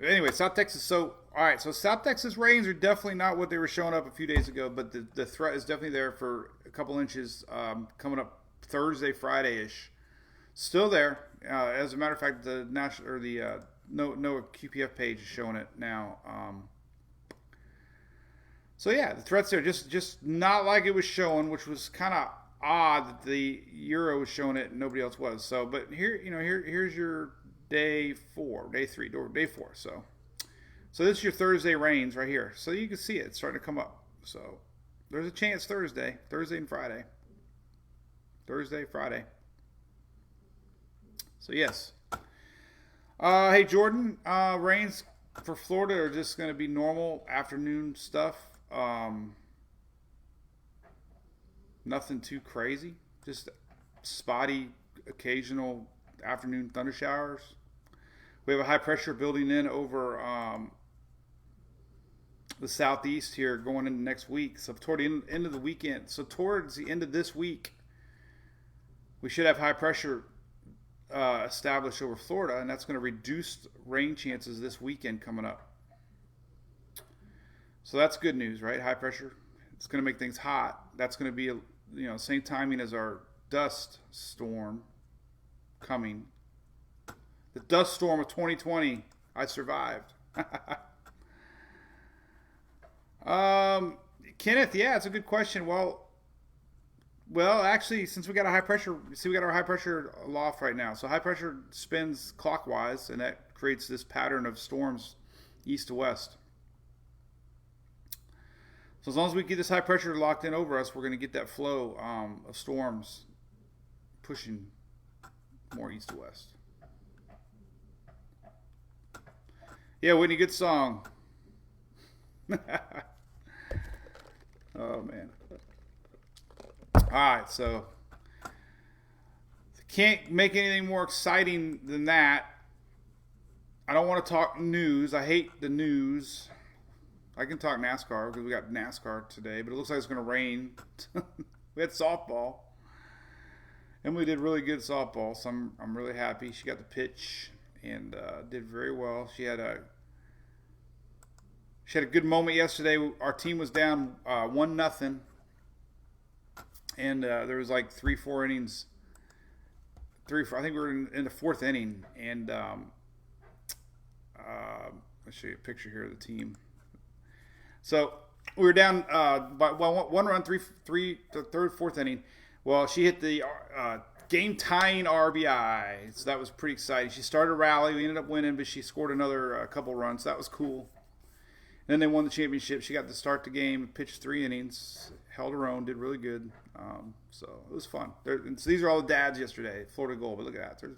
Anyway, South Texas. So, all right. So South Texas rains are definitely not what they were showing up a few days ago, but the threat is definitely there for a couple inches coming up Thursday, Friday-ish. Still there. As a matter of fact, the national or the NOAA QPF page is showing it now. So yeah, the threat's there. Just not like it was showing, which was kind of odd that the Euro was showing it and nobody else was. So, but here's your day 4, day 3, day 4. So this is your Thursday rains right here. So you can see it. It's starting to come up. So there's a chance Thursday and Friday. Thursday, Friday. So yes. Hey Jordan, rains for Florida are just going to be normal afternoon stuff. Nothing too crazy. Just spotty, occasional afternoon thunder showers. We have a high pressure building in over the southeast here going into next week. So toward the end of the weekend. So towards the end of this week, we should have high pressure established over Florida, and that's going to reduce rain chances this weekend coming up. So that's good news, right? High pressure. It's going to make things hot. That's going to be, same timing as our dust storm coming. The dust storm of 2020. I survived. Kenneth, yeah, it's a good question. Well, actually, since we got a high pressure, we got our high pressure aloft right now. So high pressure spins clockwise, and that creates this pattern of storms east to west. So as long as we get this high pressure locked in over us, we're going to get that flow of storms pushing more east to west. Yeah, Whitney, good song. Oh, man. All right, so can't make anything more exciting than that. I don't want to talk news. I hate the news. I can talk NASCAR because we got NASCAR today, but it looks like it's going to rain. We had softball. Emily did really good softball, so I'm really happy. She got the pitch and did very well. She had She had a good moment yesterday. Our team was down 1-0, and there was like 3-4 innings. I think we were in the fourth inning, and let's show you a picture here of the team. So we were down by one run, third, fourth inning. Well, she hit the game-tying RBI, so that was pretty exciting. She started a rally. We ended up winning, but she scored another couple runs. So that was cool. And then they won the championship. She got to start the game, pitched 3 innings, held her own, did really good. So it was fun. So these are all the dads yesterday, Florida Gold. But look at that.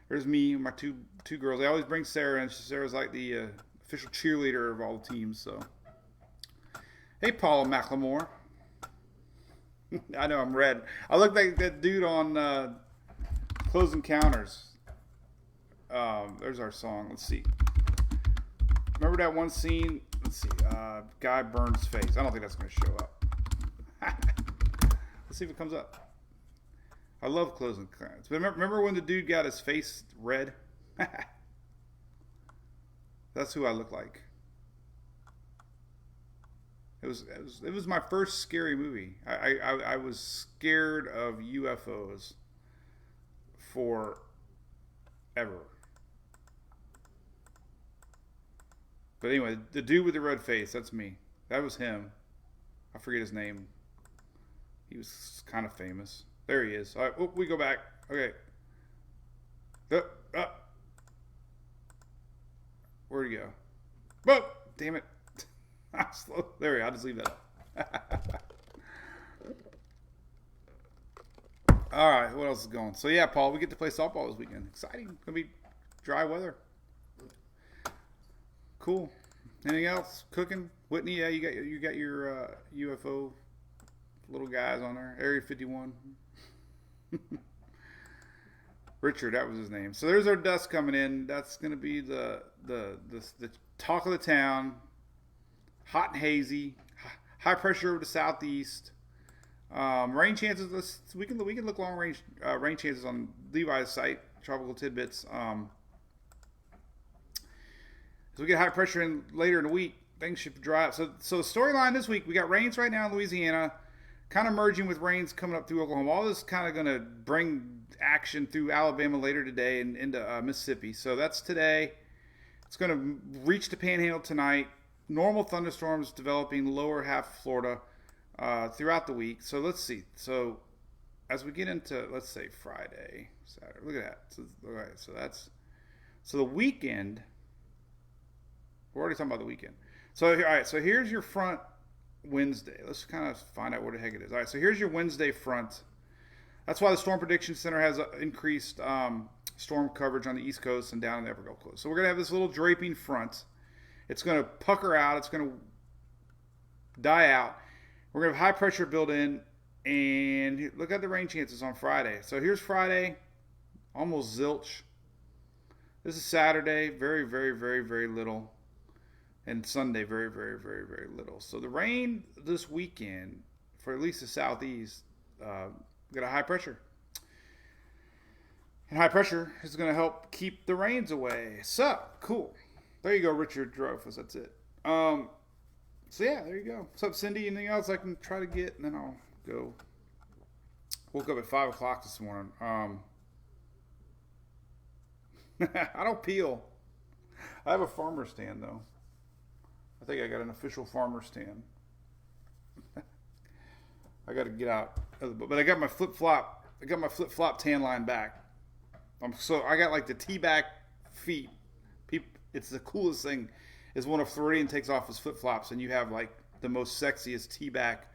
There's me and my two girls. I always bring Sarah, and Sarah's like the official cheerleader of all the teams. So, hey, Paula McLemore. I know I'm red. I look like that dude on Close Encounters. There's our song. Let's see. Remember that one scene? Let's see. Guy burns face. I don't think that's going to show up. Let's see if it comes up. I love Close Encounters. But remember when the dude got his face red? That's who I look like. It was my first scary movie. I was scared of UFOs forever. But anyway, the dude with the red face, that's me. That was him. I forget his name. He was kind of famous. There he is. All right, we go back. Okay. Where'd he go? Oh, damn it. Slow. There we go. I'll just leave that up. All right, what else is going? So yeah, Paul, we get to play softball this weekend. Exciting. Gonna be dry weather. Cool. Anything else? Cooking? Whitney, yeah, you got your UFO little guys on there. Area 51. Richard, that was his name. So there's our dust coming in. That's gonna be the talk of the town. Hot and hazy. High pressure over the southeast. Rain chances. We can look long range rain chances on Levi's site. Tropical Tidbits. As we get high pressure in later in the week, things should dry up. So the storyline this week, we got rains right now in Louisiana, kind of merging with rains coming up through Oklahoma. All this kind of going to bring action through Alabama later today and into Mississippi. So that's today. It's going to reach the Panhandle tonight. Normal thunderstorms developing lower half of Florida throughout the week. So let's see. So as we get into, let's say, Friday, Saturday. Look at that. So, all right, so the weekend. We're already talking about the weekend. So, all right, so here's your front Wednesday. Let's kind of find out where the heck it is. All right, so here's your Wednesday front. That's why the Storm Prediction Center has increased storm coverage on the East Coast and down in the Upper Gulf Coast. So we're going to have this little draping front. It's going to pucker out. It's going to die out. We're going to have high pressure built in. And look at the rain chances on Friday. So here's Friday, almost zilch. This is Saturday, very, very, very, very little. And Sunday, very, very, very, very little. So the rain this weekend, for at least the southeast, got a high pressure. And high pressure is going to help keep the rains away. So, cool. There you go, Richard Dreyfuss. That's it. So, yeah, there you go. What's up, Cindy? Anything else I can try to get? And then I'll go. Woke up at 5 o'clock this morning. I don't peel. I have a farmer stand, though. I think I got an official farmer stand. I got to get out of the boat. But I got my flip-flop. I got my flip-flop tan line back. So I got like the T-back feet. It's the coolest thing is when a Floridian takes off his flip-flops and you have like the most sexiest T-back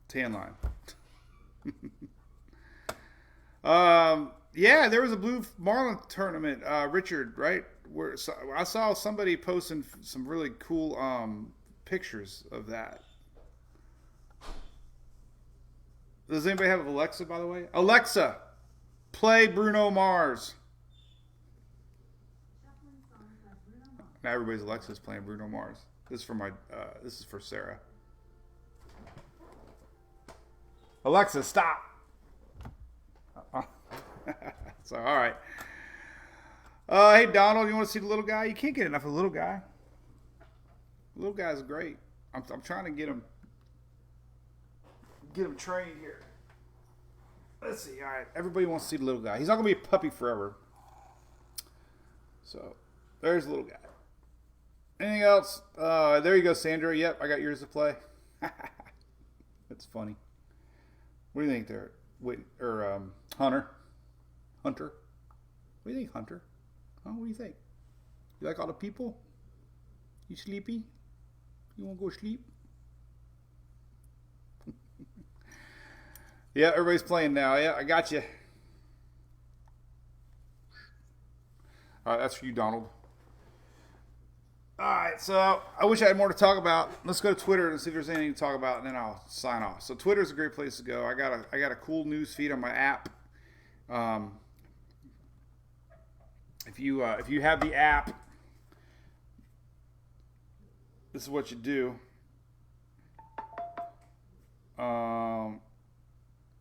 tan line. Yeah, there was a Blue Marlin tournament, Richard, right? Where I saw somebody posting some really cool pictures of that. Does anybody have Alexa, by the way? Alexa, play Bruno Mars. Now everybody's Alexa's playing Bruno Mars. This is for my. This is for Sarah. Alexa, stop. So all right. Hey, Donald, you want to see the little guy? You can't get enough of the little guy. The little guy's great. I'm trying to get him trained here. Let's see. All right, everybody wants to see the little guy. He's not gonna be a puppy forever. So there's the little guy. Anything else? There you go, Sandra. Yep, I got yours to play. That's funny. What do you think there? Wait, or Hunter? Hunter? What do you think, Hunter? Oh, what do you think? You like all the people? You sleepy? You want to go sleep? Yeah, everybody's playing now. Yeah, I got you. All right, that's for you, Donald. All right, so I wish I had more to talk about. Let's go to Twitter and see if there's anything to talk about, and then I'll sign off. So Twitter is a great place to go. I got a cool news feed on my app. If you have the app, this is what you do.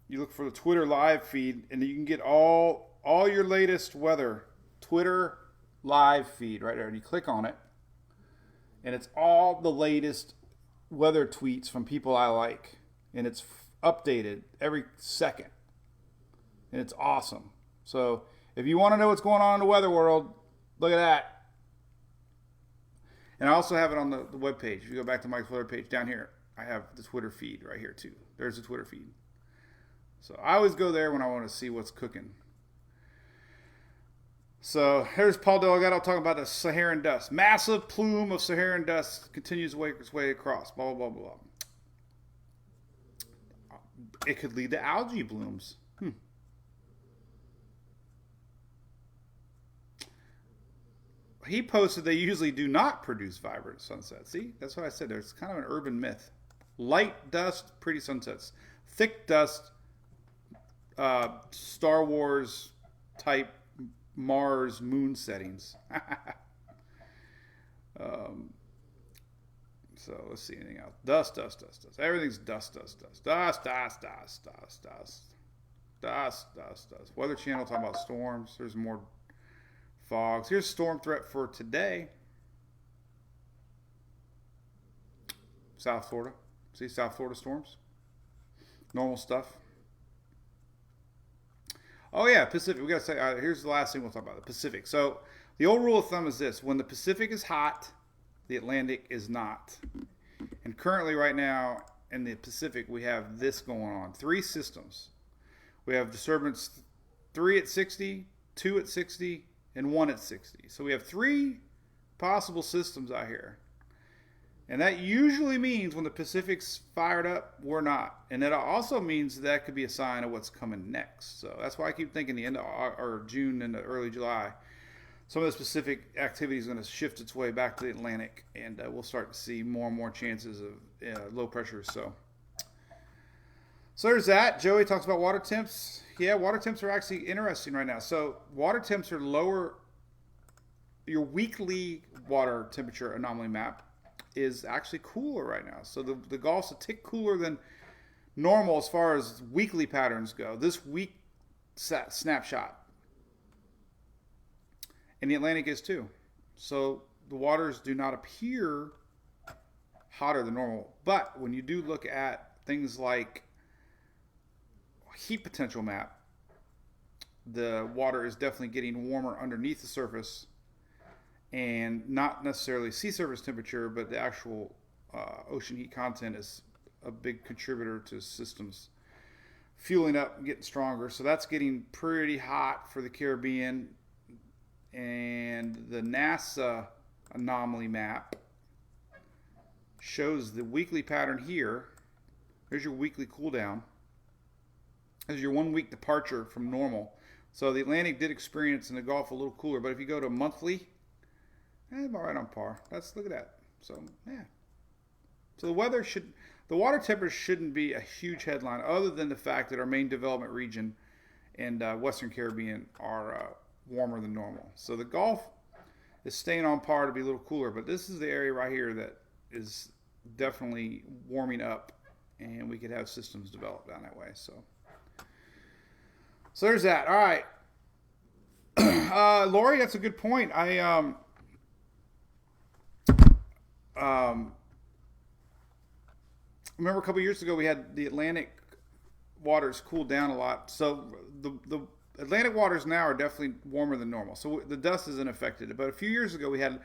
You look for the Twitter live feed, and you can get all your latest weather. Twitter live feed right there, and you click on it, and it's all the latest weather tweets from people I like, and it's updated every second, and it's awesome. So if you want to know what's going on in the weather world, look at that. And I also have it on the webpage. If you go back to my Twitter page down here, I have the Twitter feed right here too. There's the Twitter feed. So I always go there when I want to see what's cooking. So here's Paul Delgado talking about the Saharan dust. Massive plume of Saharan dust continues to make its way across. Blah, blah, blah, blah. It could lead to algae blooms. He posted they usually do not produce vibrant sunsets. See, that's what I said. There's kind of an urban myth. Light dust, pretty sunsets. Thick dust, Star Wars type Mars moon settings. So let's see anything else. Dust. Everything's dust. Weather Channel talking about storms. There's more fogs. Here's storm threat for today. South Florida. See South Florida storms? Normal stuff. Oh yeah, Pacific. We got to say, here's the last thing we'll talk about, the Pacific. So the old rule of thumb is this: when the Pacific is hot, the Atlantic is not. And currently right now in the Pacific, we have this going on. 3 systems. We have disturbance 3 at 60, 2 at 60, and 1 at 60. So we have 3 possible systems out here. And that usually means when the Pacific's fired up, we're not. And that also means that could be a sign of what's coming next. So that's why I keep thinking the end of June and early July, some of the specific activity is going to shift its way back to the Atlantic, and we'll start to see more and more chances of low pressure. So there's that. Joey talks about water temps. Yeah, water temps are actually interesting right now. So water temps are lower. Your weekly water temperature anomaly map is actually cooler right now. So the Gulf's a tick cooler than normal as far as weekly patterns go. This week snapshot. And the Atlantic is too. So the waters do not appear hotter than normal. But when you do look at things like heat potential map, the water is definitely getting warmer underneath the surface, and not necessarily sea surface temperature, but the actual ocean heat content is a big contributor to systems fueling up and getting stronger. So that's getting pretty hot for the Caribbean. And the NASA anomaly map shows the weekly pattern here. There's your weekly cool down. There's your 1 week departure from normal. So the Atlantic did experience in the Gulf a little cooler, but if you go to monthly, about right on par. Look at that. So yeah. So the water temperature shouldn't be a huge headline, other than the fact that our main development region and Western Caribbean are warmer than normal. So the Gulf is staying on par to be a little cooler, but this is the area right here that is definitely warming up, and we could have systems develop down that way. So there's that. All right. Lori, that's a good point. I remember a couple years ago we had the Atlantic waters cool down a lot. So the Atlantic waters now are definitely warmer than normal. So the dust isn't affected. But a few years ago we had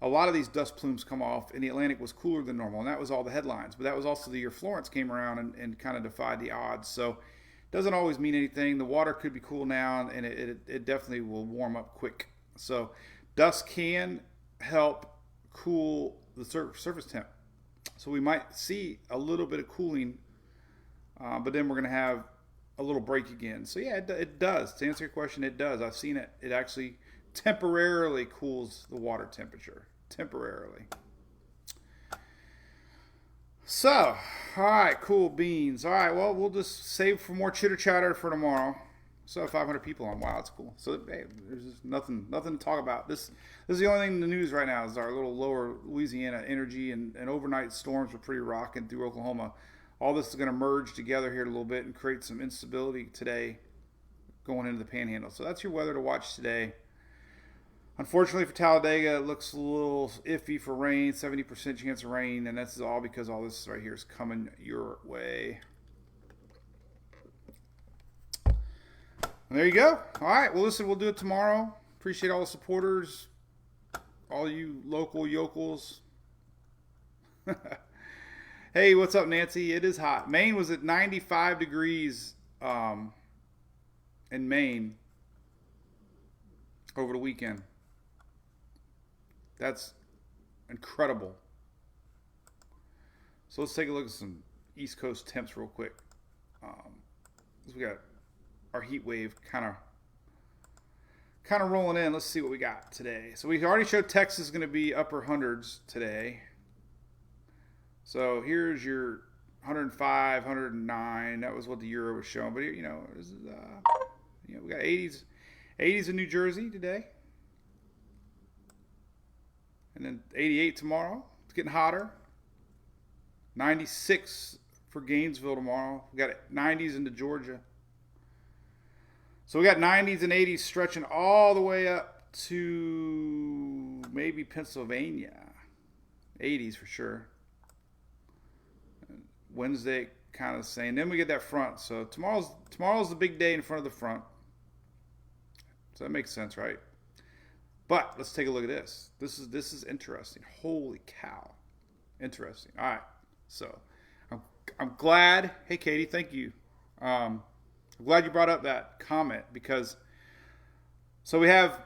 a lot of these dust plumes come off, and the Atlantic was cooler than normal, and that was all the headlines. But that was also the year Florence came around and kind of defied the odds. So it doesn't always mean anything. The water could be cool now, and it definitely will warm up quick. So dust can help cool the surface temp. So we might see a little bit of cooling, but then we're going to have a little break again. So yeah, it does. To answer your question, it does. I've seen it. It actually temporarily cools the water temperature. Temporarily. So, all right, cool beans. All right, well, we'll just save for more chitter chatter for tomorrow. So 500 people on. Wow, it's cool. So hey, there's just nothing to talk about. This is the only thing in the news right now is our little lower Louisiana energy and overnight storms were pretty rocking through Oklahoma. All this is going to merge together here a little bit and create some instability today going into the Panhandle. So that's your weather to watch today. Unfortunately for Talladega, it looks a little iffy for rain, 70% chance of rain, and that's all because all this right here is coming your way. And there you go. All right, well, listen, we'll do it tomorrow. Appreciate all the supporters, all you local yokels. Hey, what's up, Nancy? It is hot. Maine was at 95 degrees in Maine over the weekend. That's incredible. So let's take a look at some East Coast temps real quick. We got our heat wave kind of rolling in. Let's see what we got today. So we already showed Texas is going to be upper hundreds today. So here's your 105, 109. That was what the Euro was showing. But you know, this is, we got 80s in New Jersey today. And then 88 tomorrow. It's getting hotter. 96 for Gainesville tomorrow. We got 90s into Georgia. So we got 90s and 80s stretching all the way up to maybe Pennsylvania. 80s for sure. Wednesday kind of the same. Then we get that front. So tomorrow's the big day in front of the front. So that makes sense, right? But let's take a look at this. This is interesting. Holy cow. Interesting. All right. So I'm glad. Hey, Katie, thank you. I'm glad you brought up that comment because so we have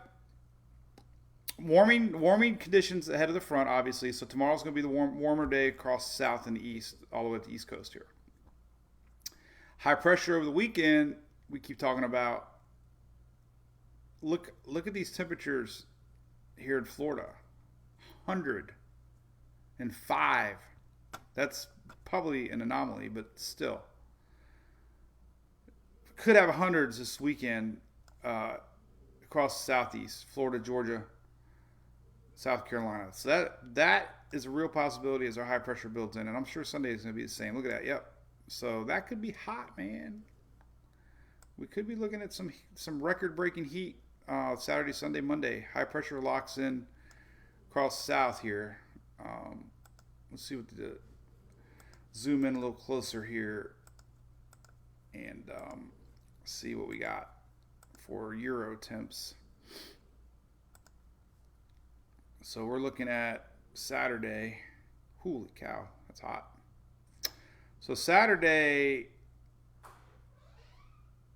warming conditions ahead of the front, obviously. So tomorrow's going to be the warmer day across the south and the east, all the way to the east coast here. High pressure over the weekend, we keep talking about. Look at these temperatures here in Florida. 105. That's probably an anomaly, but still. Could have hundreds this weekend across the southeast, Florida, Georgia, South Carolina. So that is a real possibility as our high pressure builds in. And I'm sure Sunday is going to be the same. Look at that. Yep. So that could be hot, man. We could be looking at some record-breaking heat Saturday, Sunday, Monday. High pressure locks in across the south here. Let's see what zoom in a little closer here and see what we got for Euro temps. So we're looking at Saturday. Holy cow, that's hot. So Saturday,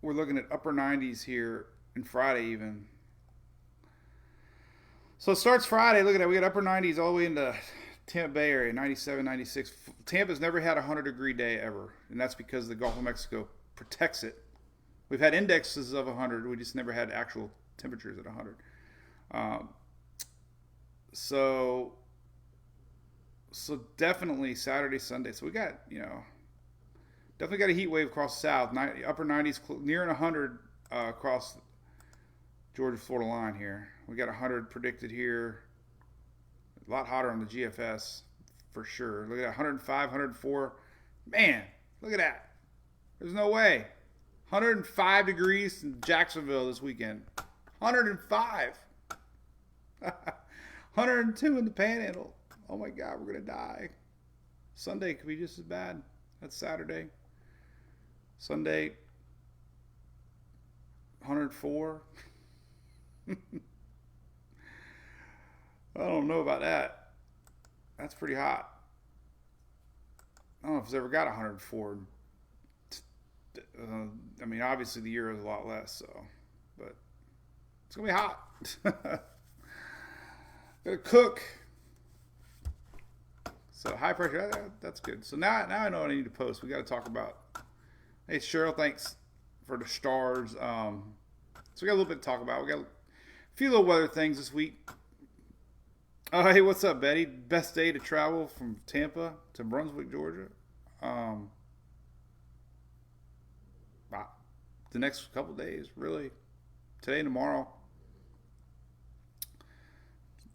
we're looking at upper 90s here, and Friday even. So it starts Friday. Look at that. We got upper 90s all the way into Tampa Bay area, 97, 96. Tampa's never had a 100-degree day ever, and that's because the Gulf of Mexico protects it. We've had indexes of 100. We just never had actual temperatures at 100. So definitely Saturday, Sunday. So we got, definitely got a heat wave across the south. Upper 90s, nearing 100 across Georgia-Florida line here. We got 100 predicted here. A lot hotter on the GFS for sure. Look at that, 105, 104. Man, look at that. There's no way. 105 degrees in Jacksonville this weekend. 105. 102 in the Panhandle. Oh my God, we're going to die. Sunday could be just as bad. That's Saturday. Sunday, 104. I don't know about that. That's pretty hot. I don't know if it's ever got 104. I mean, obviously the year is a lot less, so, but it's gonna be hot. Gotta cook. So high pressure, that's good. So now I know what I need to post. We got to talk about. Hey Cheryl, thanks for the stars. So we got a little bit to talk about. We got a few little weather things this week. Hey, what's up, Betty? Best day to travel from Tampa to Brunswick, Georgia. The next couple days, really. Today and tomorrow.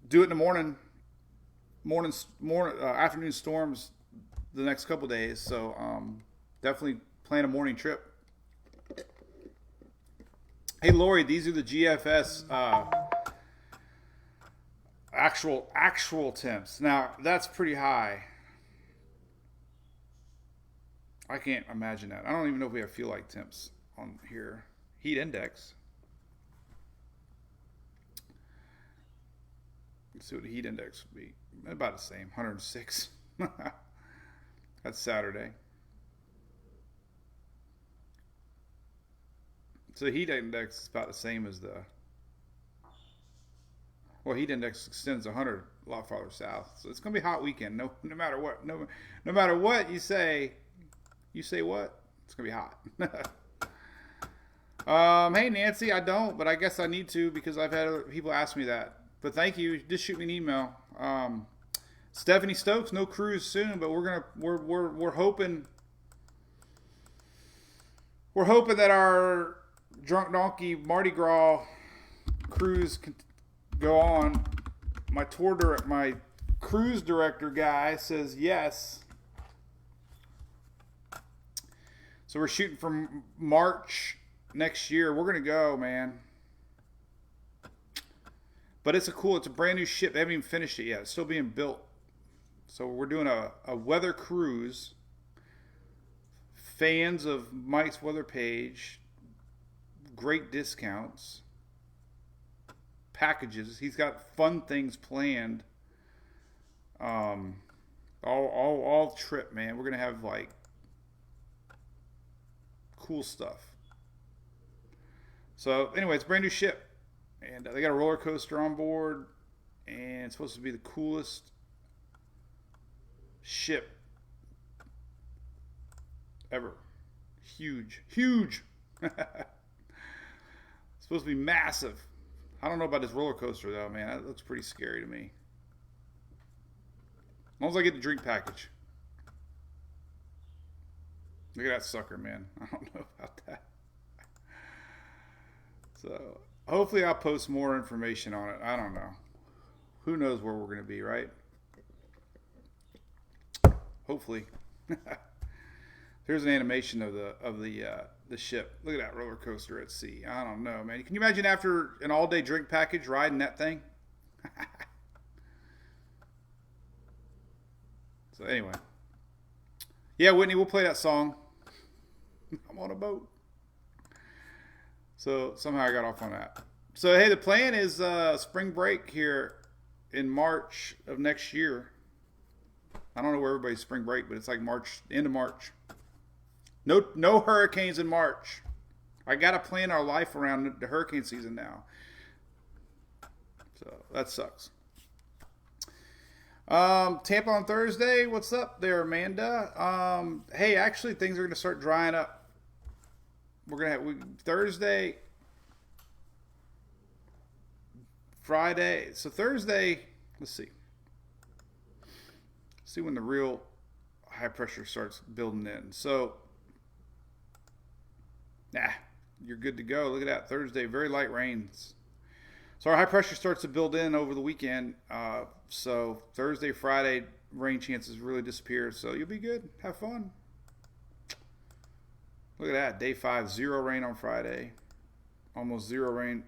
Do it in the morning. Afternoon storms the next couple days. So definitely plan a morning trip. Hey, Lori, these are the GFS actual temps. Now, that's pretty high. I can't imagine that. I don't even know if we have feel like temps on here. Heat index. Let's see what the heat index would be. About the same, 106. That's Saturday. So the heat index is about the same as the... Well, heat index extends 100 a lot farther south. So it's going to be a hot weekend. No matter what. No matter what you say what? It's going to be hot. Hey, Nancy, I don't, but I guess I need to because I've had other people ask me that. But thank you. Just shoot me an email. Stephanie Stokes, no cruise soon, but we're hoping that our Drunk Donkey Mardi Gras cruise can go on. My cruise director guy says yes. So we're shooting for March next year. We're gonna go, man. But it's a brand new ship. They haven't even finished it yet. It's still being built. So we're doing a weather cruise. Fans of Mike's weather page, great discounts, packages. He's got fun things planned. All trip, man. We're gonna have like cool stuff. So anyway, it's a brand new ship. And they got a roller coaster on board, and it's supposed to be the coolest ship ever. Huge. It's supposed to be massive. I don't know about this roller coaster, though, man. That looks pretty scary to me. As long as I get the drink package. Look at that sucker, man. I don't know about that. So... hopefully I'll post more information on it. I don't know. Who knows where we're going to be, right? Hopefully. Here's an animation of the ship. Look at that roller coaster at sea. I don't know, man. Can you imagine after an all-day drink package riding that thing? So anyway. Yeah, Whitney, we'll play that song. I'm on a boat. So somehow I got off on that. So hey, the plan is spring break here in March of next year. I don't know where everybody's spring break, but it's like March, end of March. No hurricanes in March. I got to plan our life around the hurricane season now. So that sucks. Tampa on Thursday. What's up there, Amanda? Hey, actually things are going to start drying up. We're going to have Thursday, Friday. So Thursday, let's see. See when the real high pressure starts building in. So, you're good to go. Look at that. Thursday, very light rains. So our high pressure starts to build in over the weekend. So Thursday, Friday, rain chances really disappear. So you'll be good. Have fun. Look at that. Day 5, 0 rain on Friday. Almost 0 rain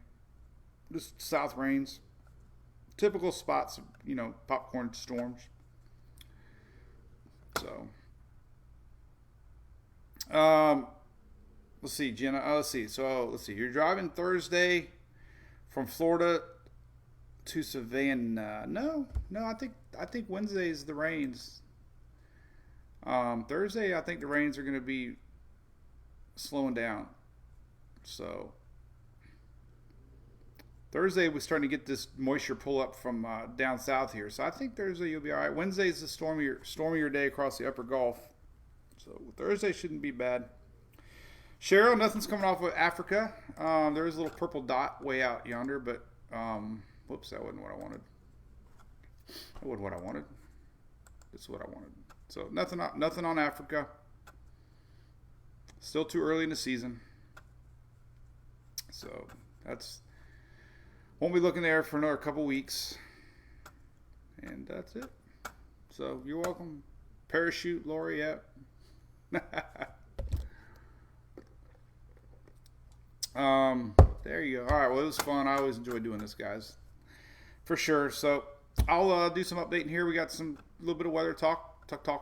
just south rains. Typical spots, popcorn storms. So, let's see, Jenna. Let's see. So, let's see. You're driving Thursday from Florida to Savannah. No. I think Wednesday is the rains. Thursday, I think the rains are going to be slowing down. So Thursday we're starting to get this moisture pull up from down south here. So I think Thursday you'll be all right. Wednesday is the stormier day across the upper Gulf. So Thursday shouldn't be bad. Cheryl, nothing's coming off of Africa. There is a little purple dot way out yonder, but whoops, that wasn't what I wanted. That wasn't what I wanted. This is what I wanted. So nothing on Africa. Still too early in the season. So won't be looking there for another couple weeks. And that's it. So you're welcome. Parachute, Lori, yeah. There you go. All right, well, it was fun. I always enjoy doing this, guys. For sure. So I'll do some updating here. We got a little bit of weather talk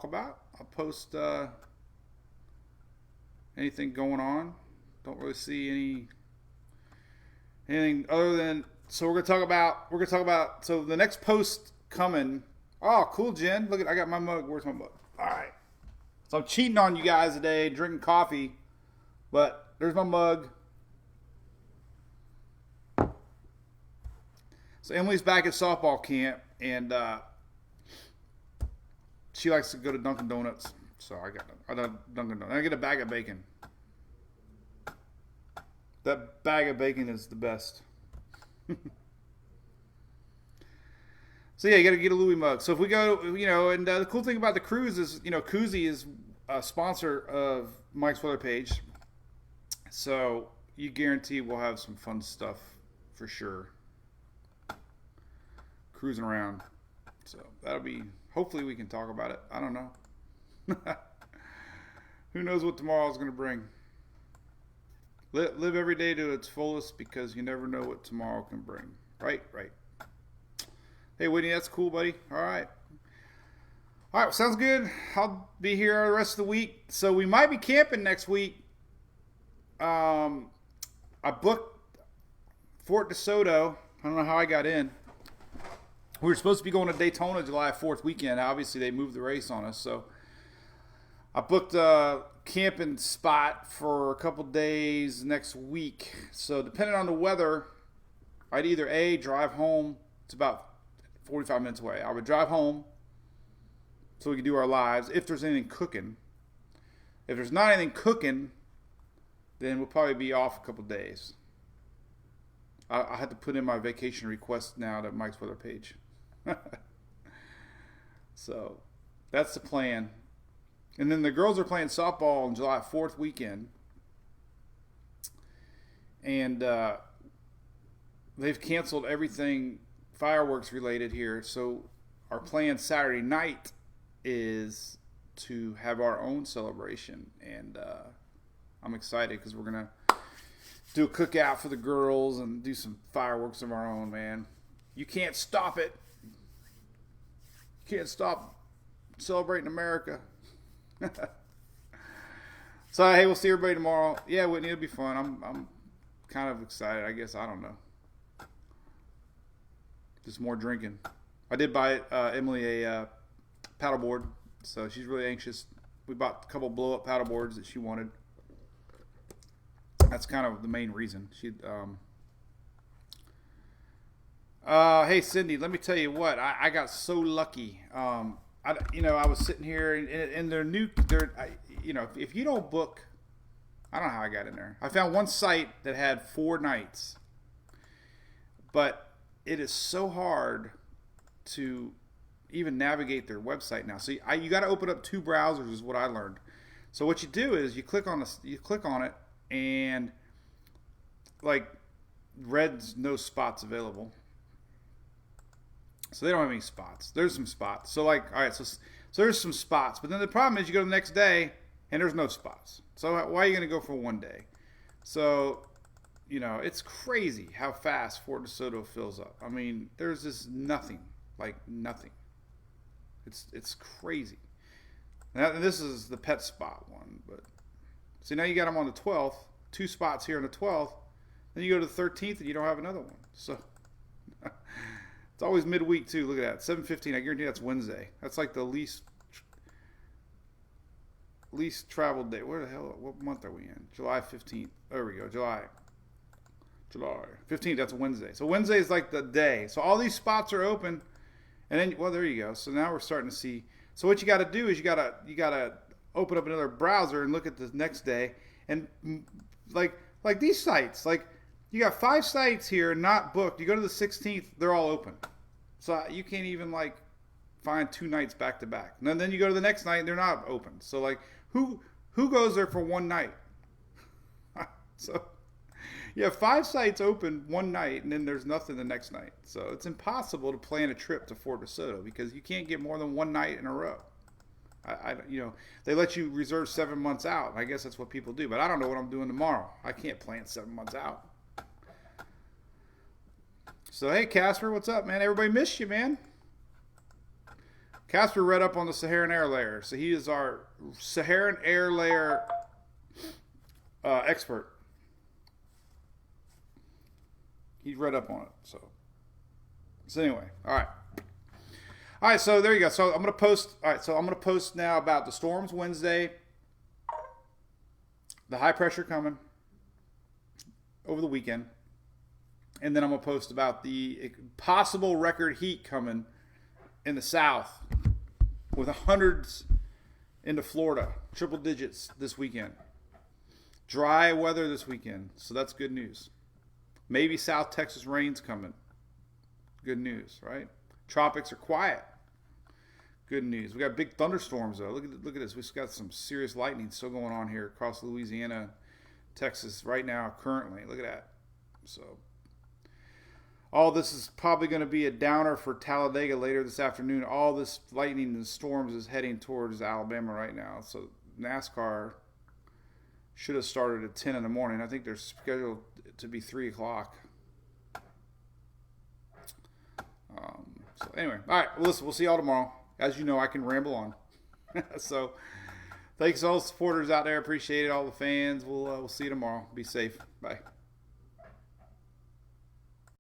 about. I'll post anything going on. Don't really see anything other than, so we're gonna talk about so the next post coming. Oh, cool, Jen. Look, I got my mug. Where's my mug? All right. So I'm cheating on you guys today, drinking coffee, but there's my mug. So Emily's back at softball camp, and she likes to go to Dunkin' Donuts. So I got Dunkin' Donuts. I get a bag of bacon. That bag of bacon is the best. So yeah, you got to get a Louis mug. So if we go, and the cool thing about the cruise is, Koozie is a sponsor of Mike's Weather Page. So you guarantee we'll have some fun stuff for sure. Cruising around. So that'll be, hopefully we can talk about it. I don't know. Who knows what tomorrow's going to bring. Live every day to its fullest, because you never know what tomorrow can bring. Right. Hey, Whitney, that's cool, buddy. All right, sounds good. I'll be here the rest of the week. So we might be camping next week. I booked Fort DeSoto. I don't know how I got in. We were supposed to be going to Daytona July 4th weekend. Obviously, they moved the race on us. So I booked a camping spot for a couple days next week. So depending on the weather, I'd either drive home. It's about 45 minutes away. I would drive home so we could do our lives if there's anything cooking. If there's not anything cooking, then we'll probably be off a couple days. I had to put in my vacation request now to Mike's Weather Page. So that's the plan. And then the girls are playing softball on July 4th weekend. And they've canceled everything fireworks related here. So our plan Saturday night is to have our own celebration. And I'm excited because we're going to do a cookout for the girls and do some fireworks of our own, man. You can't stop it. You can't stop celebrating America. So, hey, we'll see everybody tomorrow. Yeah, Whitney, it'll be fun. I'm kind of excited, I guess. I don't know. Just more drinking. I did buy Emily a paddleboard, so she's really anxious. We bought a couple blow-up paddleboards that she wanted. That's kind of the main reason. Hey, Cindy, let me tell you what. I got so lucky. I was sitting here, and if you don't book, I don't know how I got in there. I found one site that had 4 nights, but it is so hard to even navigate their website now. So you got to open up 2 browsers, is what I learned. So what you do is you click on it, and like red's no spots available. So they don't have any spots. There's some spots. So all right, so there's some spots. But then the problem is you go the next day and there's no spots. So why are you going to go for one day? So, you know, it's crazy how fast Fort DeSoto fills up. I mean, there's just nothing, like nothing. It's crazy. Now, this is the pet spot one, but see, now you got them on the 12th, 2 spots here on the 12th. Then you go to the 13th and you don't have another one. So it's always midweek too. Look at that, 7:15. I guarantee that's Wednesday. That's like the least traveled day. Where the hell? What month are we in? July 15th. There we go. July 15th. That's a Wednesday. So Wednesday is like the day. So all these spots are open, and then well, there you go. So now we're starting to see. So what you got to do is you got to open up another browser and look at the next day, and like these sites, like you got 5 sites here not booked. You go to the 16th, they're all open. So you can't even like find 2 nights back to back. And then you go to the next night, and they're not open. So like who goes there for one night? So you have 5 sites open one night, and then there's nothing the next night. So it's impossible to plan a trip to Fort DeSoto because you can't get more than one night in a row. You know, they let you reserve 7 months out. I guess that's what people do, but I don't know what I'm doing tomorrow. I can't plan 7 months out. So hey, Casper, what's up, man? Everybody missed you, man. Casper read up on the Saharan air layer, so he is our Saharan air layer expert. He read up on it. So anyway, all right. So there you go. So I'm gonna post. All right. So I'm gonna post now about the storms Wednesday, the high pressure coming over the weekend, and then I'm gonna post about the possible record heat coming in the south with hundreds into Florida, triple digits this weekend. Dry weather this weekend, so that's good news. Maybe South Texas rain's coming. Good news, right? Tropics are quiet. Good news. We got big thunderstorms though. Look at this. We've got some serious lightning still going on here across Louisiana, Texas right now currently. Look at that. So all this is probably going to be a downer for Talladega later this afternoon. All this lightning and storms is heading towards Alabama right now. So NASCAR should have started at 10 in the morning. I think they're scheduled to be 3 o'clock. So anyway, all right. Well, listen, we'll see y'all tomorrow. As you know, I can ramble on. So thanks to all the supporters out there. Appreciate it. All the fans. We'll see you tomorrow. Be safe. Bye.